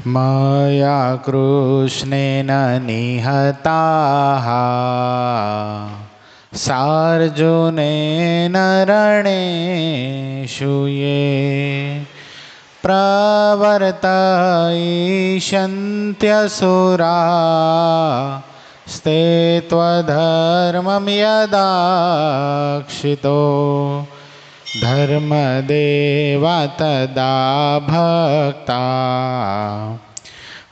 मया कृष्णेन निहताः सार्जुनेन रणेषु ये प्रवर्तयिष्यन्त्यसुरा स्ते त्वधर्मं यदाक्षितो धर्मदेवा तदा भक्ता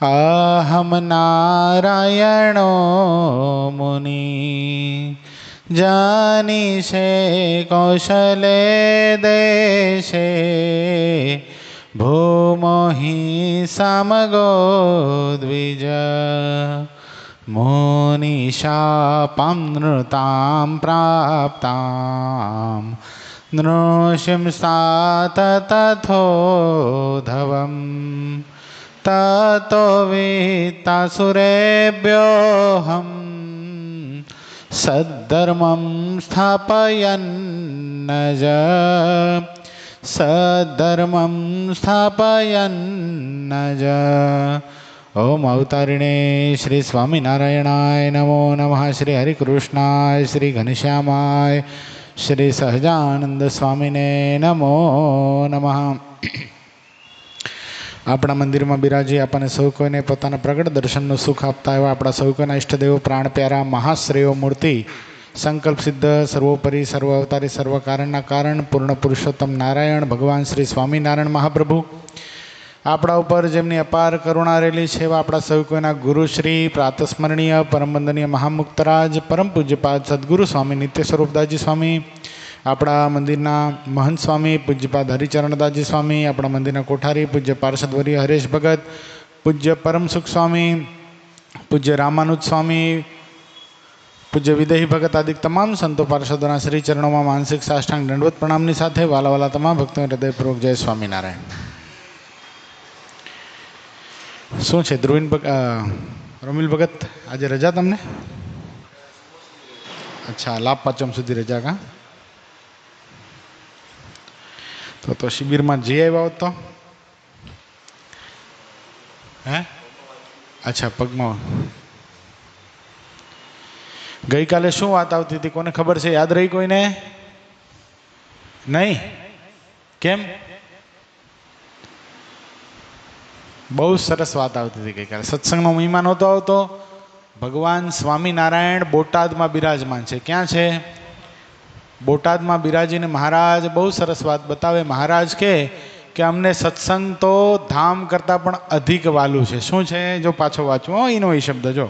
अहं नारायणो मुनि जानीषे कौशले देशे भूमो हि समगो द्विज मुनिशापं नृतां प्राप्तां नृसिंसात तथोधवम् ततो वित्तासुरेभ्योऽहं सद्धर्मं स्थापयन्नज सद्धर्मं स्थापयन्नज। ओम अवतारिणे श्री स्वामीनारायणाय नमो नमः। श्री हरिकृष्णाय श्री घनश्यामाय श्री सहजानंद स्वामीने नमो नमः। આપણા મંદિરમાં બિરાજી આપણને સૌ કોઈને પોતાના પ્રગટ દર્શનનું સુખ આપતા એવા આપણા સૌ કોઈના ઈષ્ટદેવો પ્રાણ પ્યારા મહાશ્રેયો મૂર્તિ સંકલ્પ સિદ્ધ સર્વોપરી સર્વ અવતારી સર્વ કારણના કારણ પૂર્ણ પુરુષોત્તમ નારાયણ ભગવાન શ્રી સ્વામિનારાયણ મહાપ્રભુ આપણા ઉપર જેમની અપાર કરુણા રહેલી છે એવા આપણા સૌ કોઈના ગુરુશ્રી પ્રાતસ્મરણીય પરમવંદનીય મહામુક્તરાજ પરમ પૂજ્યપાદ સદગુરુ સ્વામી નિત્ય સ્વરૂપદાસજી સ્વામી, આપણા મંદિરના મહંત સ્વામી પૂજ્યપાદ હરિચરણદાસજી સ્વામી, આપણા મંદિરના કોઠારી પૂજ્ય પાર્ષદવર્ય હરેશ ભગત, પૂજ્ય પરમસુખ સ્વામી, પૂજ્ય રામાનુજ સ્વામી, પૂજ્ય વિદેહી ભગત આદિ તમામ સંતો પાર્ષદોના શ્રી ચરણોમાં માનસિક સાષ્ટાંગ દંડવત પ્રણામની સાથે વાલાવાલા તમામ ભક્તોને હૃદયપૂર્વક જય સ્વામિનારાયણ. શું છે ધ્રુવીન રમીલ ભગત, આજે રજા તમને? અચ્છા, લાભ પાંચમ સુધી રજા કા? તો શિબિરમાં જઈ આવ્યા હોત તો? હે અચ્છા, પગમાં. ગઈકાલે શું વાત આવતી હતી કોને ખબર છે? યાદ રહી કોઈને? નહીં? કેમ? બહુ સરસ વાત આવતી હતી ગઈકાલે. સત્સંગનો મહિમા નહોતો આવતો. ભગવાન સ્વામિનારાયણ બોટાદમાં બિરાજમાન છે. ક્યાં છે? બોટાદમાં બિરાજીને મહારાજ બહુ સરસ વાત બતાવે. મહારાજ કે અમને સત્સંગ તો ધામ કરતાં પણ અધિક વાલું છે. શું છે? જો પાછો વાંચવો એનો એ શબ્દ જો.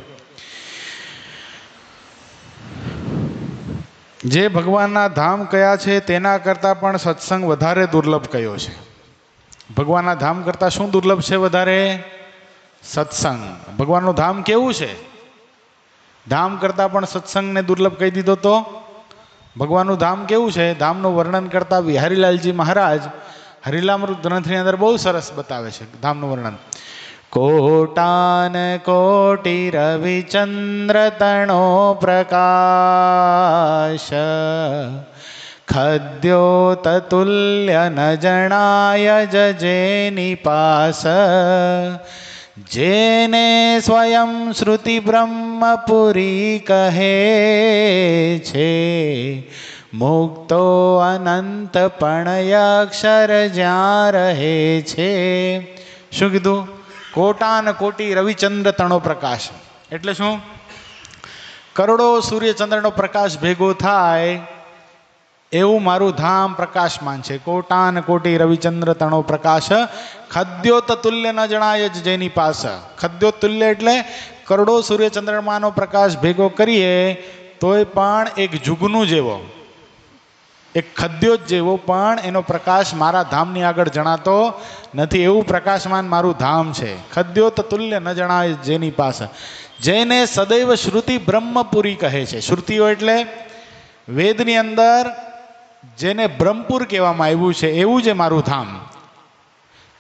જે ભગવાનના ધામ કયા છે તેના કરતાં પણ સત્સંગ વધારે દુર્લભ કયો છે? ભગવાનના ધામ કરતાં શું દુર્લભ છે વધારે? સત્સંગ. ભગવાનનું ધામ કેવું છે? ધામ કરતાં પણ સત્સંગને દુર્લભ કહી દીધો તો ભગવાનનું ધામ કેવું છે? ધામનું વર્ણન કરતા બિહારીલાલજી મહારાજ હરિલામૃત ગ્રંથની અંદર બહુ સરસ બતાવે છે ધામનું વર્ણન. કોટાન કોટિ રવિચંદ્ર તણો પ્રકાશ ખદ્યોત તુલ્ય ન જણાય જજે નિપાસ જેને સ્વયં શ્રુતિ બ્રહ્મપુરી કહે છે મુક્તો અનંત પણ અક્ષર જ્યાં રહે છે. શું કીધું? કોટાન કોટી રવિચંદ્ર તણો પ્રકાશ એટલે શું? કરોડો સૂર્યચંદ્રનો પ્રકાશ ભેગો થાય એવું મારું ધામ પ્રકાશમાન છે. કોટાન કોટી રવિચંદ્ર તણો પ્રકાશ ખદ્યોત તુલ્ય ન જણાય જ જેની પાસ. ખદ્યોત તુલ્ય એટલે કરોડો સૂર્યચંદ્રમાનો પ્રકાશ ભેગો કરીએ તોય પણ એક જુગનું જેવો, એક ખદ્યોત જેવો પણ એનો પ્રકાશ મારા ધામની આગળ જણાતો નથી. એવું પ્રકાશમાન મારું ધામ છે. ખદ્યોત તુલ્ય ન જણાય જેની પાસે, જેને સદૈવ શ્રુતિ બ્રહ્મપુરી કહે છે. શ્રુતિઓ એટલે વેદની અંદર જેને બ્રહ્મપુર કહેવામાં આવ્યું છે એવું જ મારું ધામ.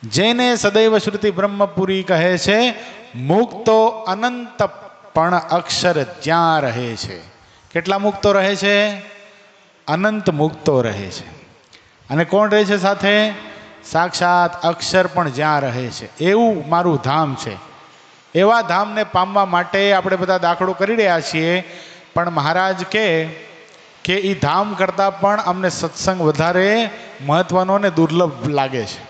જેને સદૈવ શ્રુતિ બ્રહ્મપુરી કહે છે મુક્તો અનંત પણ અક્ષર જ્યાં રહે છે. કેટલા મુક્તો રહે છે? અનંત મુક્તો રહે છે. અને કોણ રહે છે સાથે? સાક્ષાત અક્ષર પણ જ્યાં રહે છે એવું મારું ધામ છે. એવા ધામને પામવા માટે આપણે બધા દાખલો કરી રહ્યા છીએ, પણ મહારાજ કે એ ધામ કરતાં પણ અમને સત્સંગ વધારે મહત્વનો ને દુર્લભ લાગે છે.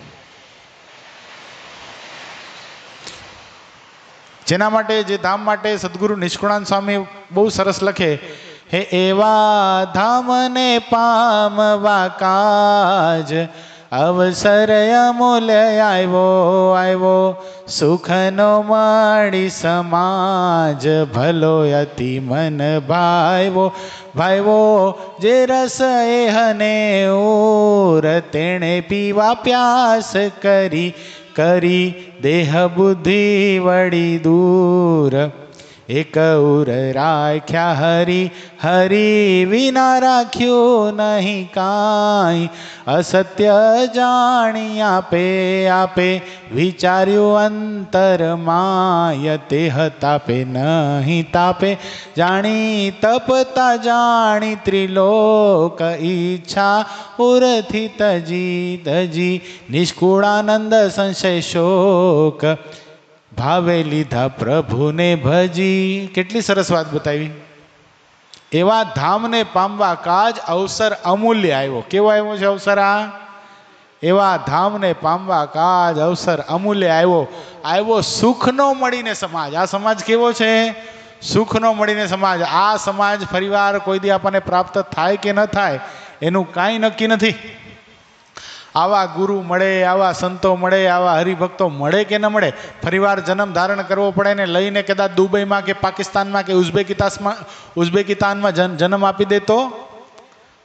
જેના માટે, જે ધામ માટે સદગુરુ નિષ્કુળાનંદ સ્વામી બહુ સરસ લખે, હે એવા ધામને પામવા કાજ અવસર અમૂલ્ય આવ્યો સુખનો મળી સમાજ ભલો અતિ મન ભાઈવો જે રસ એહને ઓર તેણે પીવા પ્યાસ કરી દેહ બુદ્ધિ વળી દૂર એક ઉર રાખ્યા હરી વિના રાખ્યું નહીં કાંઈ અસત્ય જાણી આપે વિચાર્યું અંતરમાય તેહ તાપે નહીં તાપે જાણી તપતા જાણી ત્રિલોક ઈચ્છા ઉરથી તજી નિષ્કુળાનંદ સંશય શોક ભાવે લીધા પ્રભુને ભજી. કેટલી સરસ વાત બતાવી. એવા ધામને પામવા કાજ અવસર અમૂલ્ય આવ્યો. કેવો આવ્યો છે અવસર? એવા ધામને પામવા કાજ અવસર અમૂલ્ય આવ્યો સુખનો મળીને સમાજ. આ સમાજ કેવો છે? સુખનો મળીને સમાજ. આ સમાજ ફરીવાર કોઈ દી આપણને પ્રાપ્ત થાય કે ન થાય એનું કાંઈ નક્કી નથી. આવા ગુરુ મળે, આવા સંતો મળે, આવા હરિભક્તો મળે કે ન મળે, ફરીવાર જન્મ ધારણ કરવો પડે ને લઈને કદાચ દુબઈમાં કે પાકિસ્તાનમાં કે ઉઝબેકિસ્તાનમાં જન્મ આપી દે તો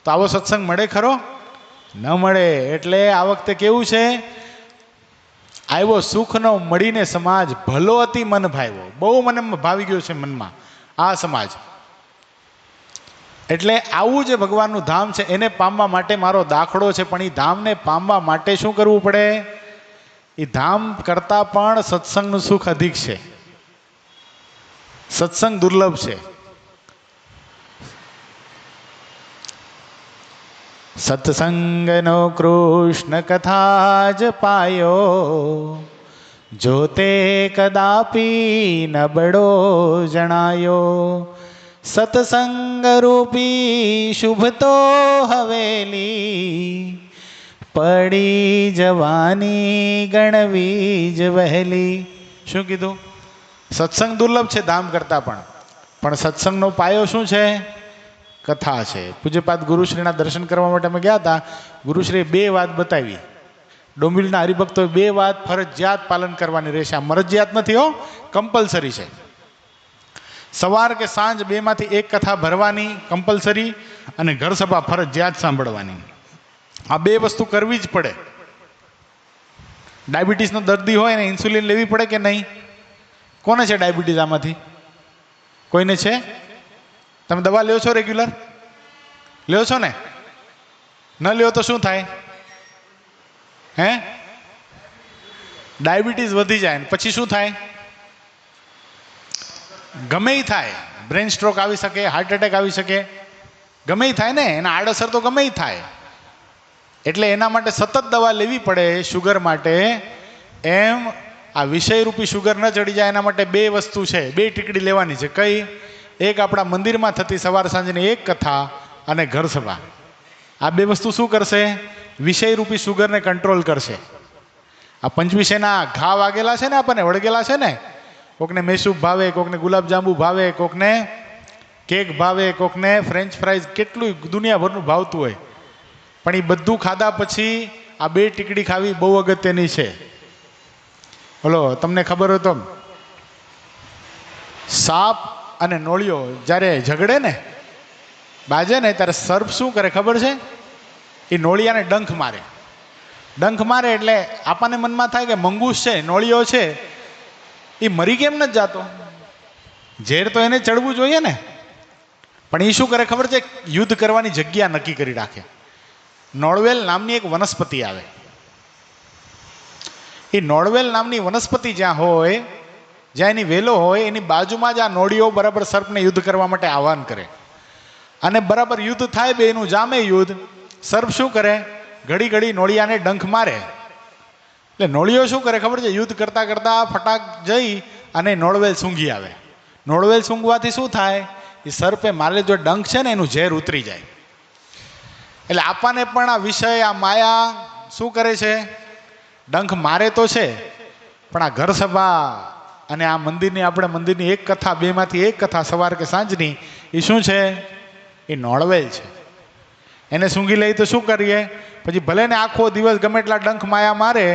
આવો સત્સંગ મળે ખરો? ન મળે. એટલે આ વખતે કેવું છે? આવ્યો સુખનો મળીને સમાજ ભલો અતિ મન ભાવ્યો. બહુ મને ભાવી ગયો છે મનમાં આ સમાજ. એટલે આવું જે ભગવાનનું ધામ છે એને પામવા માટે મારો દાખલો છે, પણ એ ધામને પામવા માટે શું કરવું પડે? એ ધામ કરતાં પણ સત્સંગનું સુખ અધિક છે. સત્સંગ દુર્લભ છે. સત્સંગનો કૃષ્ણ કથા જ પાયો જોતે કદાપી નબળો જણાયો સત્સંગ રૂપી શુભ તો હવેલી પડી જવાની ગણવી જ વહેલી. શું કીધું? સત્સંગ દુર્લભ છે ધામ કરતાં પણ સત્સંગનો પાયો શું છે? કથા છે. પૂજ્યપાદ ગુરુશ્રીના દર્શન કરવા માટે અમે ગયા હતા. ગુરુશ્રીએ 2 વાત બતાવી. ડોંબિવલીના હરિભક્તોએ 2 વાત ફરજિયાત પાલન કરવાની રહેશે. આ મરજિયાત નથી હો, કમ્પલસરી છે. સવાર કે સાંજ 2માંથી 1 કથા ભરવાની કમ્પલસરી, અને ઘર સભા ફરજિયાત સાંભળવાની. આ 2 વસ્તુ કરવી જ પડે. ડાયાબિટીસનો દર્દી હોય ને ઇન્સ્યુલિન લેવી પડે કે નહીં? કોને છે ડાયાબિટીસ? આમાંથી કોઈને છે? તમે દવા લ્યો છો? રેગ્યુલર લ્યો છો ને? ન લ્યો તો શું થાય? ડાયાબિટીસ વધી જાય ને પછી શું થાય? ગમે થાય. બ્રેન સ્ટ્રોક આવી શકે, હાર્ટ એટેક આવી શકે, ગમે થાય ને. એના આડઅસર તો ગમે થાય. એટલે એના માટે સતત દવા લેવી પડે શુગર માટે. એમ આ વિષયરૂપી શુગર ન ચડી જાય એના માટે 2 વસ્તુ છે, 2 ટીકડી લેવાની છે. કઈ? એક આપણા મંદિરમાં થતી સવાર સાંજની 1 કથા અને ઘર સભા. આ 2 વસ્તુ શું કરશે? વિષયરૂપી શુગરને કંટ્રોલ કરશે. આ પંચવિષયના ઘા વાગેલા છે ને, આપણને વળગેલા છે ને. કોકને મેસૂબ ભાવે, કોકને ગુલાબજાંબુ ભાવે, કોકને કેક ભાવે, કોકને ફ્રેન્ચ ફ્રાઈઝ, કેટલું દુનિયાભરનું ભાવતું હોય. પણ એ બધું ખાધા પછી આ 2 ટીકડી ખાવી બહુ અગત્યની છે. બોલો, તમને ખબર હોય તો સાપ અને નોળિયો જ્યારે ઝઘડે ને, બાજે ને, ત્યારે સર્પ શું કરે ખબર છે? એ નોળિયાને ડંખ મારે. ડંખ મારે એટલે આપણને મનમાં થાય કે મંગૂસ છે, નોળિયો છે, એ મરી કેમ નથી જાતો? ઝેર તો એને ચડવું જોઈએ ને. પણ એ શું કરે ખબર છે? યુદ્ધ કરવાની જગ્યા નક્કી કરી રાખે. નોળવેલ નામની એક વનસ્પતિ આવે. એ નોળવેલ નામની વનસ્પતિ જ્યાં હોય, જ્યાં એની વેલો હોય, એની બાજુમાં જ આ નોળિયો બરાબર સર્પને યુદ્ધ કરવા માટે આહવાન કરે. અને બરાબર યુદ્ધ થાય, બેનું જામે યુદ્ધ. સર્પ શું કરે? ઘડી ઘડી નોળિયાને ડંખ મારે. એટલે નોળિયો શું કરે ખબર છે? યુદ્ધ કરતાં કરતાં ફટાક જઈ અને નોળવેલ સૂંઘી આવે. નોળવેલ સૂંઘવાથી શું થાય? એ સર્પે મારે જો ડંખ છે ને એનું ઝેર ઉતરી જાય. એટલે આપણને પણ આ વિષય, આ માયા શું કરે છે? ડંખ મારે તો છે, પણ આ ઘર સભા અને આ મંદિરની, આપણે મંદિરની એક કથા, બેમાંથી એક કથા સવાર કે સાંજની, એ શું છે? એ નોળવેલ છે. એને સૂંઘી લઈ તો શું કરીએ? પછી ભલે ને આખો દિવસ ગમે એટલા ડંખ માયા મારે,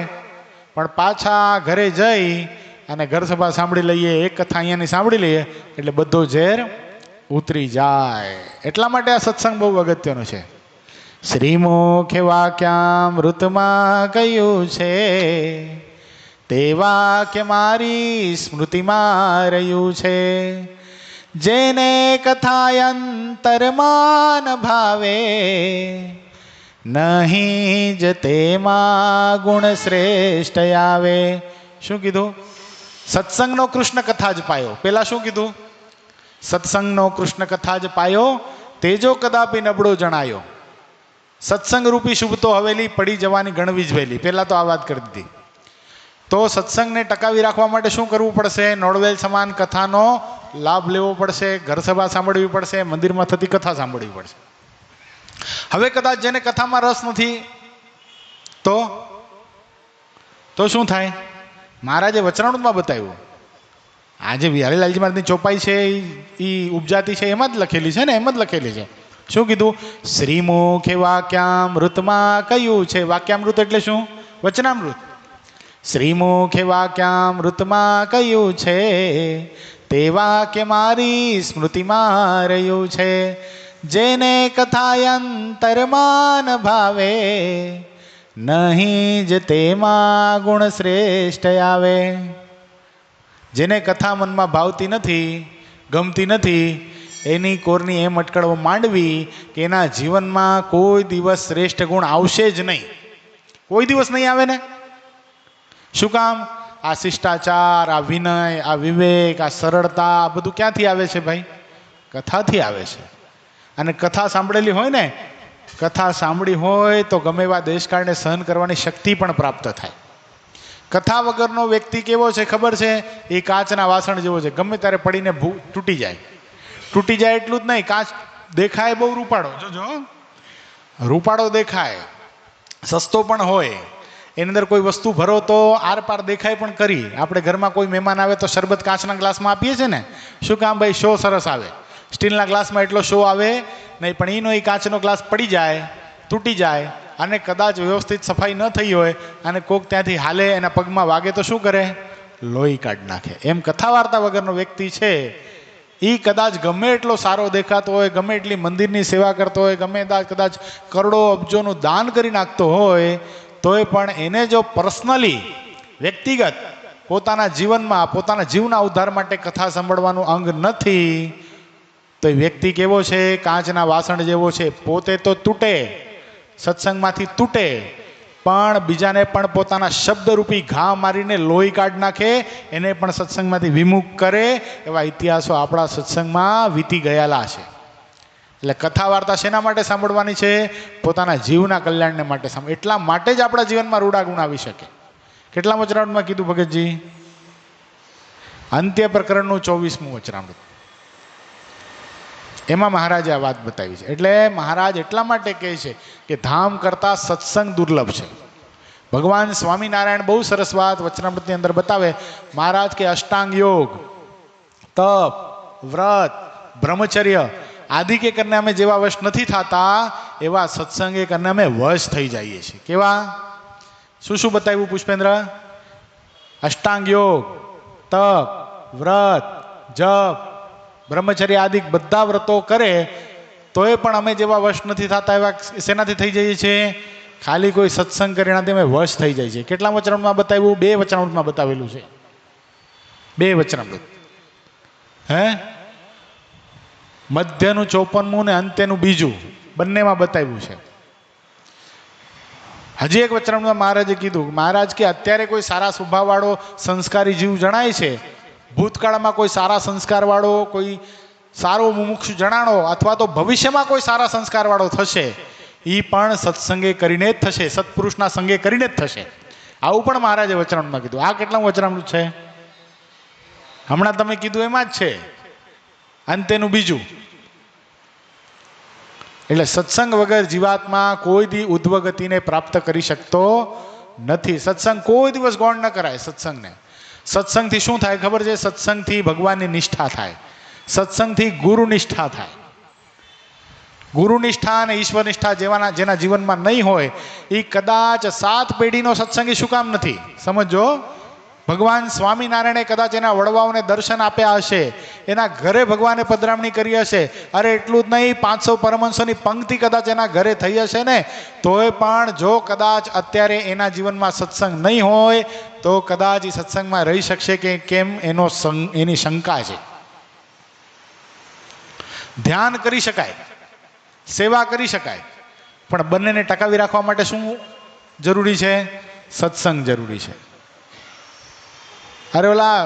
પણ પાછા ઘરે જઈ અને ઘર સભા સાંભળી લઈએ, એક કથા અહીંયાની સાંભળી લઈએ એટલે બધો ઝેર ઉતરી જાય. એટલા માટે આ સત્સંગ બહુ અગત્યનો છે. શ્રીમુખે વાક્યામૃતમાં કહ્યું છે, તે વાક્ય મારી સ્મૃતિમાં રહ્યું છે. જેને કથાયંતરમાં ન ભાવે, નહીં જ તેમાં ગુણ શ્રેષ્ઠ આવે. શું કીધું? સત્સંગનો કૃષ્ણ કથા જ પાયો. પેલા શું કીધું? સત્સંગનો કૃષ્ણ કથા જ પાયો, તેજો કદાપી નબળો જણાયો. સત્સંગ રૂપી શુભ તો હવેલી, પડી જવાની ગણવી જ વહેલી. પેલા તો આ વાત કરી દીધી. તો સત્સંગને ટકાવી રાખવા માટે શું કરવું પડશે? નોળવેલ સમાન કથાનો લાભ લેવો પડશે, ઘર સભા સાંભળવી પડશે, મંદિરમાં થતી કથા સાંભળવી પડશે. હવે કદાચ જેને કથામાં રસ નથી તો શું થાય? મહારાજે વચનામૃતમાં બતાવ્યું. આજે હરિલાલજી મહારાજની ચોપાઈ છે એ ઉપજાતિ છે એમાં જ લખેલી છે ને, એમ જ લખેલી છે. શું કીધું? શ્રીમુખે વાક્યામૃતમાં કહ્યું છે. વાક્યામૃત એટલે શું? વચનામૃત. શ્રીમુખે વાક્યામૃતમાં કહ્યું છે, તે વાક્ય મારી સ્મૃતિમાં રહ્યું છે. જેને કથાયંતરમાં ન ભાવે, નહીં જ તેમાં ગુણ શ્રેષ્ઠ આવે. જેને કથા મનમાં ભાવતી નથી, ગમતી નથી, એની કોરની એમ અટકળવો માંડવી કે એના જીવનમાં કોઈ દિવસ શ્રેષ્ઠ ગુણ આવશે જ નહીં. કોઈ દિવસ નહીં આવે ને. શું કામ? આ શિષ્ટાચાર, આ વિનય, આ વિવેક, આ સરળતા, આ બધું ક્યાંથી આવે છે ભાઈ? કથાથી આવે છે. અને કથા સાંભળેલી હોય ને, કથા સાંભળી હોય તો ગમે એવા દેશકાળને સહન કરવાની શક્તિ પણ પ્રાપ્ત થાય. કથા વગરનો વ્યક્તિ કેવો છે ખબર છે? એ કાચના વાસણ જેવો છે, ગમે ત્યારે પડીને તૂટી જાય. તૂટી જાય એટલું જ નહીં, કાચ દેખાય બહુ રૂપાળો, જોજો રૂપાળો દેખાય, સસ્તો પણ હોય, એની અંદર કોઈ વસ્તુ ભરો તો આર પાર દેખાય પણ કરી. આપણે ઘરમાં કોઈ મહેમાન આવે તો શરબત કાચના ગ્લાસમાં આપીએ છીએ ને, શું કામ ભાઈ? શો સરસ આવે. સ્ટીલના ગ્લાસમાં એટલો શો આવે નહીં, પણ એનો એ કાચનો ગ્લાસ પડી જાય, તૂટી જાય, અને કદાચ વ્યવસ્થિત સફાઈ ન થઈ હોય અને કોક ત્યાંથી હાલે એના પગમાં વાગે તો શું કરે? લોહી કાઢી નાખે. એમ કથા વાર્તા વગરનો વ્યક્તિ છે એ કદાચ ગમે એટલો સારો દેખાતો હોય, ગમે એટલી મંદિરની સેવા કરતો હોય, ગમે કદાચ કરોડો અબજોનું દાન કરી નાખતો હોય, તોય પણ એને જો પર્સનલી, વ્યક્તિગત પોતાના જીવનમાં, પોતાના જીવના ઉદ્ધાર માટે કથા સાંભળવાનું અંગ નથી, તો એ વ્યક્તિ કેવો છે? કાચના વાસણ જેવો છે. પોતે તો તૂટે, સત્સંગમાંથી તૂટે, પણ બીજાને પણ પોતાના શબ્દરૂપી ઘા મારીને લોહી કાઢી નાખે, એને પણ સત્સંગમાંથી વિમુખ કરે. એવા ઇતિહાસો આપણા સત્સંગમાં વીતી ગયેલા છે. એટલે કથા વાર્તા શેના માટે સાંભળવાની છે? પોતાના જીવના કલ્યાણને માટે એટલા માટે જ આપણા જીવનમાં રૂડા ગુણ આવી શકે. કેટલા વચનામૃતમાં કીધું ભગતજી? અંત્ય પ્રકરણનું 24મું વચનામૃત. એમાં મહારાજે આ વાત બતાવી છે. એટલે મહારાજ એટલા માટે કહે છે કે ધામ કરતા સત્સંગ દુર્લભ છે. ભગવાન સ્વામિનારાયણ બહુ સરસ વાત વચનામૃતની અંદર બતાવે. મહારાજ કે અષ્ટાંગ યોગ, તપ, વ્રત, બ્રહ્મચર્ય આદિ કે કરીને અમે જેવા વશ નથી થતા, એવા સત્સંગે કરીને અમે વશ થઈ જઈએ છીએ. કેવા? શું શું બતાવ્યું પુષ્પેન્દ્ર? અષ્ટાંગ યોગ, તપ, વ્રત, જપ, બ્રહ્મચર્ય આદિ બધા વ્રતો કરે તોય પણ અમે જેવા વશ નથી થતા, એવા શેનાથી થઈ જઈએ છીએ? ખાલી કોઈ સત્સંગ કરીને અમે વશ થઈ જાય છે. કેટલા વચનામૃતમાં બતાવ્યું? 2 વચનામૃતમાં બતાવેલું છે. 2 વચનામૃત. હે? મધ્યનું 54મું ને અંત્યનું 2, બંનેમાં બતાવ્યું છે. હજી એક વચનામૃતમાં મહારાજે કીધું, મહારાજ કે અત્યારે કોઈ સારા સ્વભાવવાળો સંસ્કારી જીવ જણાય છે, ભૂતકાળમાં કોઈ સારા સંસ્કારવાળો, કોઈ સારો મુમુક્ષુ જણાણો, અથવા તો ભવિષ્યમાં કોઈ સારા સંસ્કારવાળો થશે, એ પણ સત્સંગે કરીને જ થશે, સત્પુરુષના સંગે કરીને જ થશે. આવું પણ મહારાજે વચનામૃતમાં કીધું. આ કેટલા વચનામૃત છે? હમણાં તમે કીધું એમાં જ છે, અંતેનું બીજું. એટલે સત્સંગ વગર જીવાત્મા કોઈ દી ઉદ્વગતિને પ્રાપ્ત કરી શકતો નથી. સત્સંગ કોઈ દિવસ ગૌણ ન કરાય. સત્સંગને, સત્સંગથી શું થાય ખબર છે? સત્સંગથી ભગવાનની નિષ્ઠા થાય, સત્સંગથી ગુરુ નિષ્ઠા થાય. ગુરુ નિષ્ઠા અને ઈશ્વર નિષ્ઠા જેના જીવનમાં નહીં હોય એ કદાચ 7 પેઢીનો સત્સંગી શું કામ નથી? સમજો. ભગવાન સ્વામિનારાયણે કદાચ એના વડવાઓને દર્શન આપ્યા હશે, એના ઘરે ભગવાને પધરામણી કરી હશે. અરે એટલું જ નહીં, 500 પરમહંસોની પંક્તિ કદાચ એના ઘરે થઈ હશે ને, તોય પણ જો કદાચ અત્યારે એના જીવનમાં સત્સંગ નહીં હોય તો કદાચ એ સત્સંગમાં રહી શકશે કે કેમ એની શંકા છે. ધ્યાન કરી શકાય, સેવા કરી શકાય, પણ બંનેને ટકાવી રાખવા માટે શું જરૂરી છે? સત્સંગ જરૂરી છે. અરે ઓલા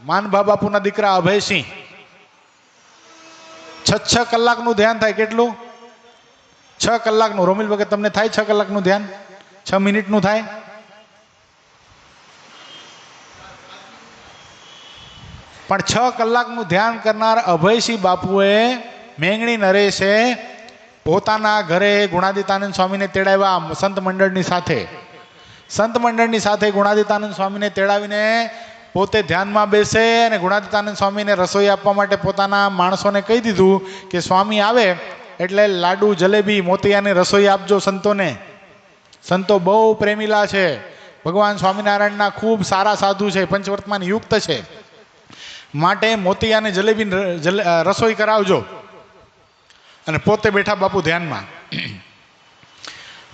માનભા બાપુના દીકરા અભયસિંહ 6 કલાકનું ધ્યાન થાય. કેટલું? 6 કલાકનું. રોમિલ વગર તમને થાય 6 કલાકનું ધ્યાન? 6 મિનિટનું થાય? પણ 6 કલાકનું ધ્યાન કરનાર અભયસિંહ બાપુએ, મેંગણી નરેશે પોતાના ઘરે ગુણાદિતાનંદ સ્વામીને તેડાવ્યા સંત મંડળની સાથે. સંત મંડળની સાથે ગુણાદિતાનંદ સ્વામીને તેડાવીને પોતે ધ્યાનમાં બેસે અને ગુણાદિતાનંદ સ્વામીને રસોઈ આપવા માટે પોતાના માણસોને કહી દીધું કે સ્વામી આવે એટલે લાડુ, જલેબી, મોતિયાની રસોઈ આપજો સંતોને. સંતો બહુ પ્રેમીલા છે, ભગવાન સ્વામિનારાયણના ખૂબ સારા સાધુ છે, પંચવર્તમાન યુક્ત છે, માટે મોતિયાને જલેબી રસોઈ કરાવજો. અને પોતે બેઠા બાપુ ધ્યાનમાં.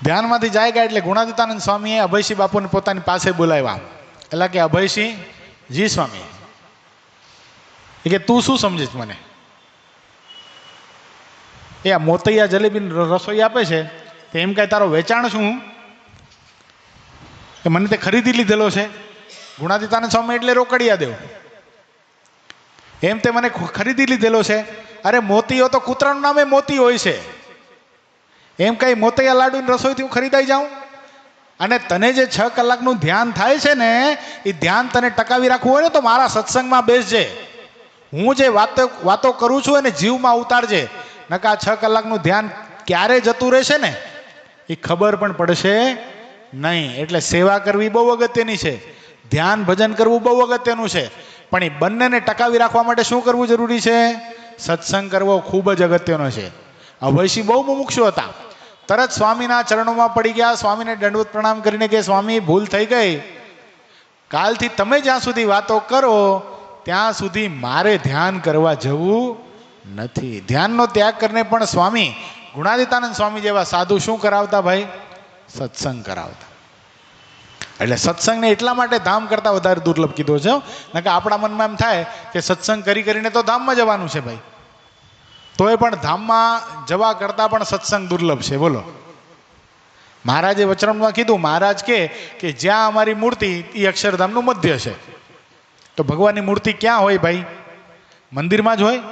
ધ્યાનમાંથી જાય ગયા એટલે ગુણાદિતાનંદ સ્વામીએ અભયસિંહ બાપુને પોતાની પાસે બોલાવ્યા. એટલે કે અભયસિંહ, જી સ્વામી. એ કે તું શું સમજે છે મને? એ આ મોતૈયા જલેબી રસોઈ આપે છે તો એમ કાંઈ તારો વેચાણ શું? એ મને તે ખરીદી લીધેલો છે. ગુણાદિતાનંદ સ્વામી એટલે રોકડિયા દેવ. એમ તે મને ખરીદી લીધેલો છે? અરે મોતીઓ તો કૂતરાનું નામે મોતી હોય છે. એમ કઈ મોતૈયા લાડુની રસોઈથી હું ખરીદાઈ જાઉં? અને તને જે 6 કલાકનું ધ્યાન થાય છે ને, એ ધ્યાન તને ટકાવી રાખવું હોય ને તો મારા સત્સંગમાં બેસજે. હું જે વાતો કરું છું એને જીવમાં ઉતારજે. નકા 6 કલાકનું ધ્યાન ક્યારે જતું રહેશે ને એ ખબર પણ પડશે નહીં. એટલે સેવા કરવી બહુ અગત્યની છે, ધ્યાન ભજન કરવું બહુ અગત્યનું છે, પણ એ બંનેને ટકાવી રાખવા માટે શું કરવું જરૂરી છે? સત્સંગ કરવો ખૂબ જ અગત્યનો છે. અભયસિંહ બહુ મુમુક્ષુ હતા. તરત સ્વામીના ચરણોમાં પડી ગયા, સ્વામીને દંડવત પ્રણામ કરીને કે સ્વામી ભૂલ થઈ ગઈ, કાલથી તમે જ્યાં સુધી વાતો કરો ત્યાં સુધી મારે ધ્યાન કરવા જવું નથી. ધ્યાનનો ત્યાગ કરીને પણ સ્વામી ગુણાદિતાનંદ સ્વામી જેવા સાધુ શું કરાવતા ભાઈ? સત્સંગ કરાવતા. એટલે સત્સંગને એટલા માટે ધામ કરતાં વધારે દુર્લભ કીધો છે. નકર આપણા મનમાં એમ થાય કે સત્સંગ કરીને તો ધામમાં જવાનું છે ભાઈ, તોય પણ ધામમાં જવા કરતાં પણ સત્સંગ દુર્લભ છે. બોલો, મહારાજે વચનમાં કીધું, મહારાજ કે જ્યાં અમારી મૂર્તિ એ અક્ષરધામનું મધ્ય છે. તો ભગવાનની મૂર્તિ ક્યાં હોય ભાઈ? મંદિરમાં જ હોય?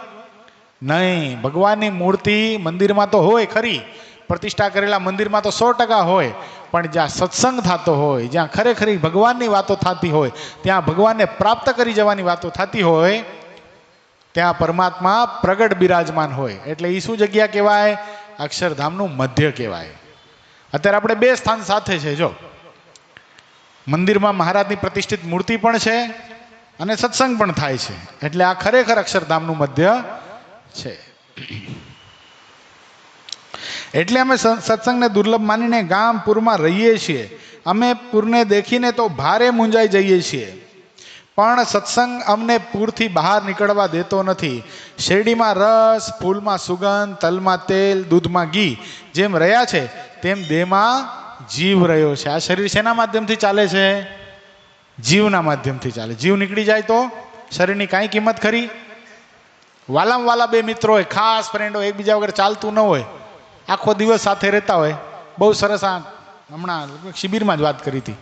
નહીં, ભગવાનની મૂર્તિ મંદિરમાં તો હોય ખરી, પ્રતિષ્ઠા કરેલા મંદિરમાં તો 100% હોય, પણ જ્યાં સત્સંગ થતો હોય, જ્યાં ખરેખરી ભગવાનની વાતો થતી હોય, ત્યાં ભગવાનને પ્રાપ્ત કરી જવાની વાતો થતી હોય, ત્યાં પરમાત્મા પ્રગટ બિરાજમાન હોય. એટલે એ શું જગ્યા કહેવાય? અક્ષરધામનું મધ્ય કહેવાય. અત્યારે આપણે 2 સ્થાન સાથે છે. જો મંદિરમાં મહારાજની પ્રતિષ્ઠિત મૂર્તિ પણ છે અને સત્સંગ પણ થાય છે. એટલે આ ખરેખર અક્ષરધામનું મધ્ય છે. એટલે અમે સત્સંગને દુર્લભ માનીને ગામ પૂરમાં રહીએ છીએ. અમે પૂરને દેખીને તો ભારે મૂંઝાઈ જઈએ છીએ, પણ સત્સંગ અમને પૂરથી બહાર નીકળવા દેતો નથી. શેરડીમાં રસ, ફૂલમાં સુગંધ, તલમાં તેલ, દૂધમાં ઘી જેમ રહ્યા છે તેમ દેહમાં જીવ રહ્યો છે. આ શરીર શેના માધ્યમથી ચાલે છે? જીવના માધ્યમથી ચાલે. જીવ નીકળી જાય તો શરીરની કાંઈ કિંમત ખરી? વાલામાં વાલા 2 મિત્રો હોય, ખાસ ફ્રેન્ડ હોય, એકબીજા વગર ચાલતું ન હોય, આખો દિવસ સાથે રહેતા હોય. બહુ સરસ. આ હમણાં શિબિરમાં જ વાત કરી હતી,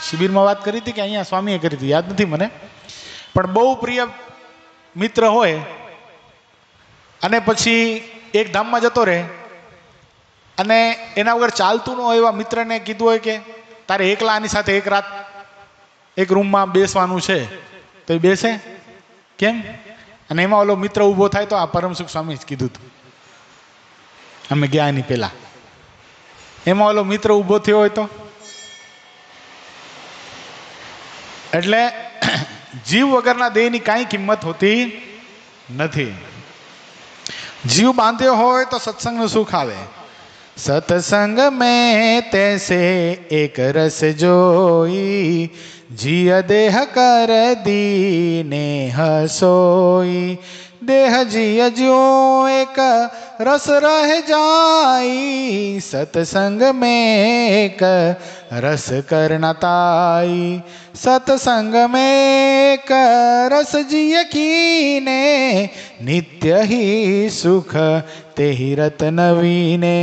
શિબિરમાં વાત કરી હતી કે અહીંયા સ્વામીએ કરી હતી, યાદ નથી મને, પણ બહુ પ્રિય મિત્ર હોય અને પછી એક ધામમાં જતો રહે અને એના વગર ચાલતું ન હોય એવા મિત્રને કીધું હોય કે તારે એકલા આની સાથે એક રાત એક રૂમમાં બેસવાનું છે તો એ બેસે કેમ? અને એમાં ઓલો મિત્ર ઊભો થાય તો આ પરમસુખ સ્વામી જ કીધું હતું, અમે ગયા એની પહેલા, એમાં ઓલો મિત્ર ઊભો થયો હોય તો. એટલે જીવ વગરના દેહની કાંઈ કિંમત હોતી નથી. જીવ બાંધ્યો હોય તો સત્સંગનું સુખ આવે. સત્સંગ મેં તૈસે એક રસ જોઈ, જીય દેહ કર દીને હસોઈ. દેહ જીય જો એક રસ રહ જાઈ, સત્સંગ મેં એક રસ કરना તાઈ. સત્સંગ મેં એક રસ જીય કીને, નિત્ય ही सुख तेहि रत नवीने.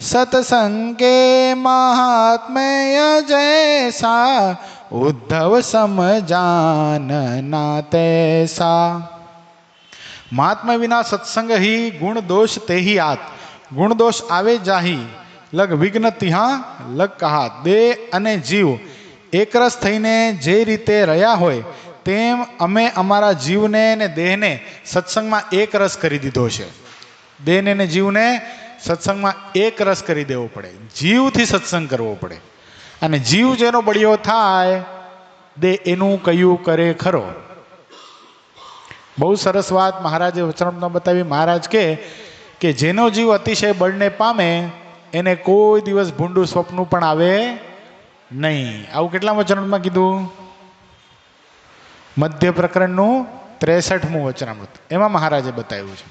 सत्संगे महात्म्य जैसा, उद्धव सम जानना तैसा. महात्मा विना सत्संग ही गुण दोष तेहि आत. गुण दोष આવે જાહી, લગ વિઘ્ન તિહા લગ કહાત. દેહ અને જીવ એકરસ થઈને જે રીતે રહ્યા હોય તેમ અમે અમારા જીવને અને દેહને સત્સંગમાં એક રસ કરી દીધો છે. દેહને અને જીવને સત્સંગમાં એક રસ કરી દેવો પડે, જીવથી સત્સંગ કરવો પડે. અને જીવ જેનો બળિયો થાય, દેહ એનું કયું કરે ખરો. બહુ સરસ વાત મહારાજે વચનામૃતમાં બતાવી. મહારાજ કે જેનો જીવ અતિશય બળને પામે એને કોઈ દિવસ ભૂંડું સ્વપ્ન પણ આવે નહીં. આવું કેટલા વચનામૃતમાં કીધું? મધ્ય પ્રકરણનું 63મું વચનામૃત, એમાં મહારાજે બતાવ્યું છે.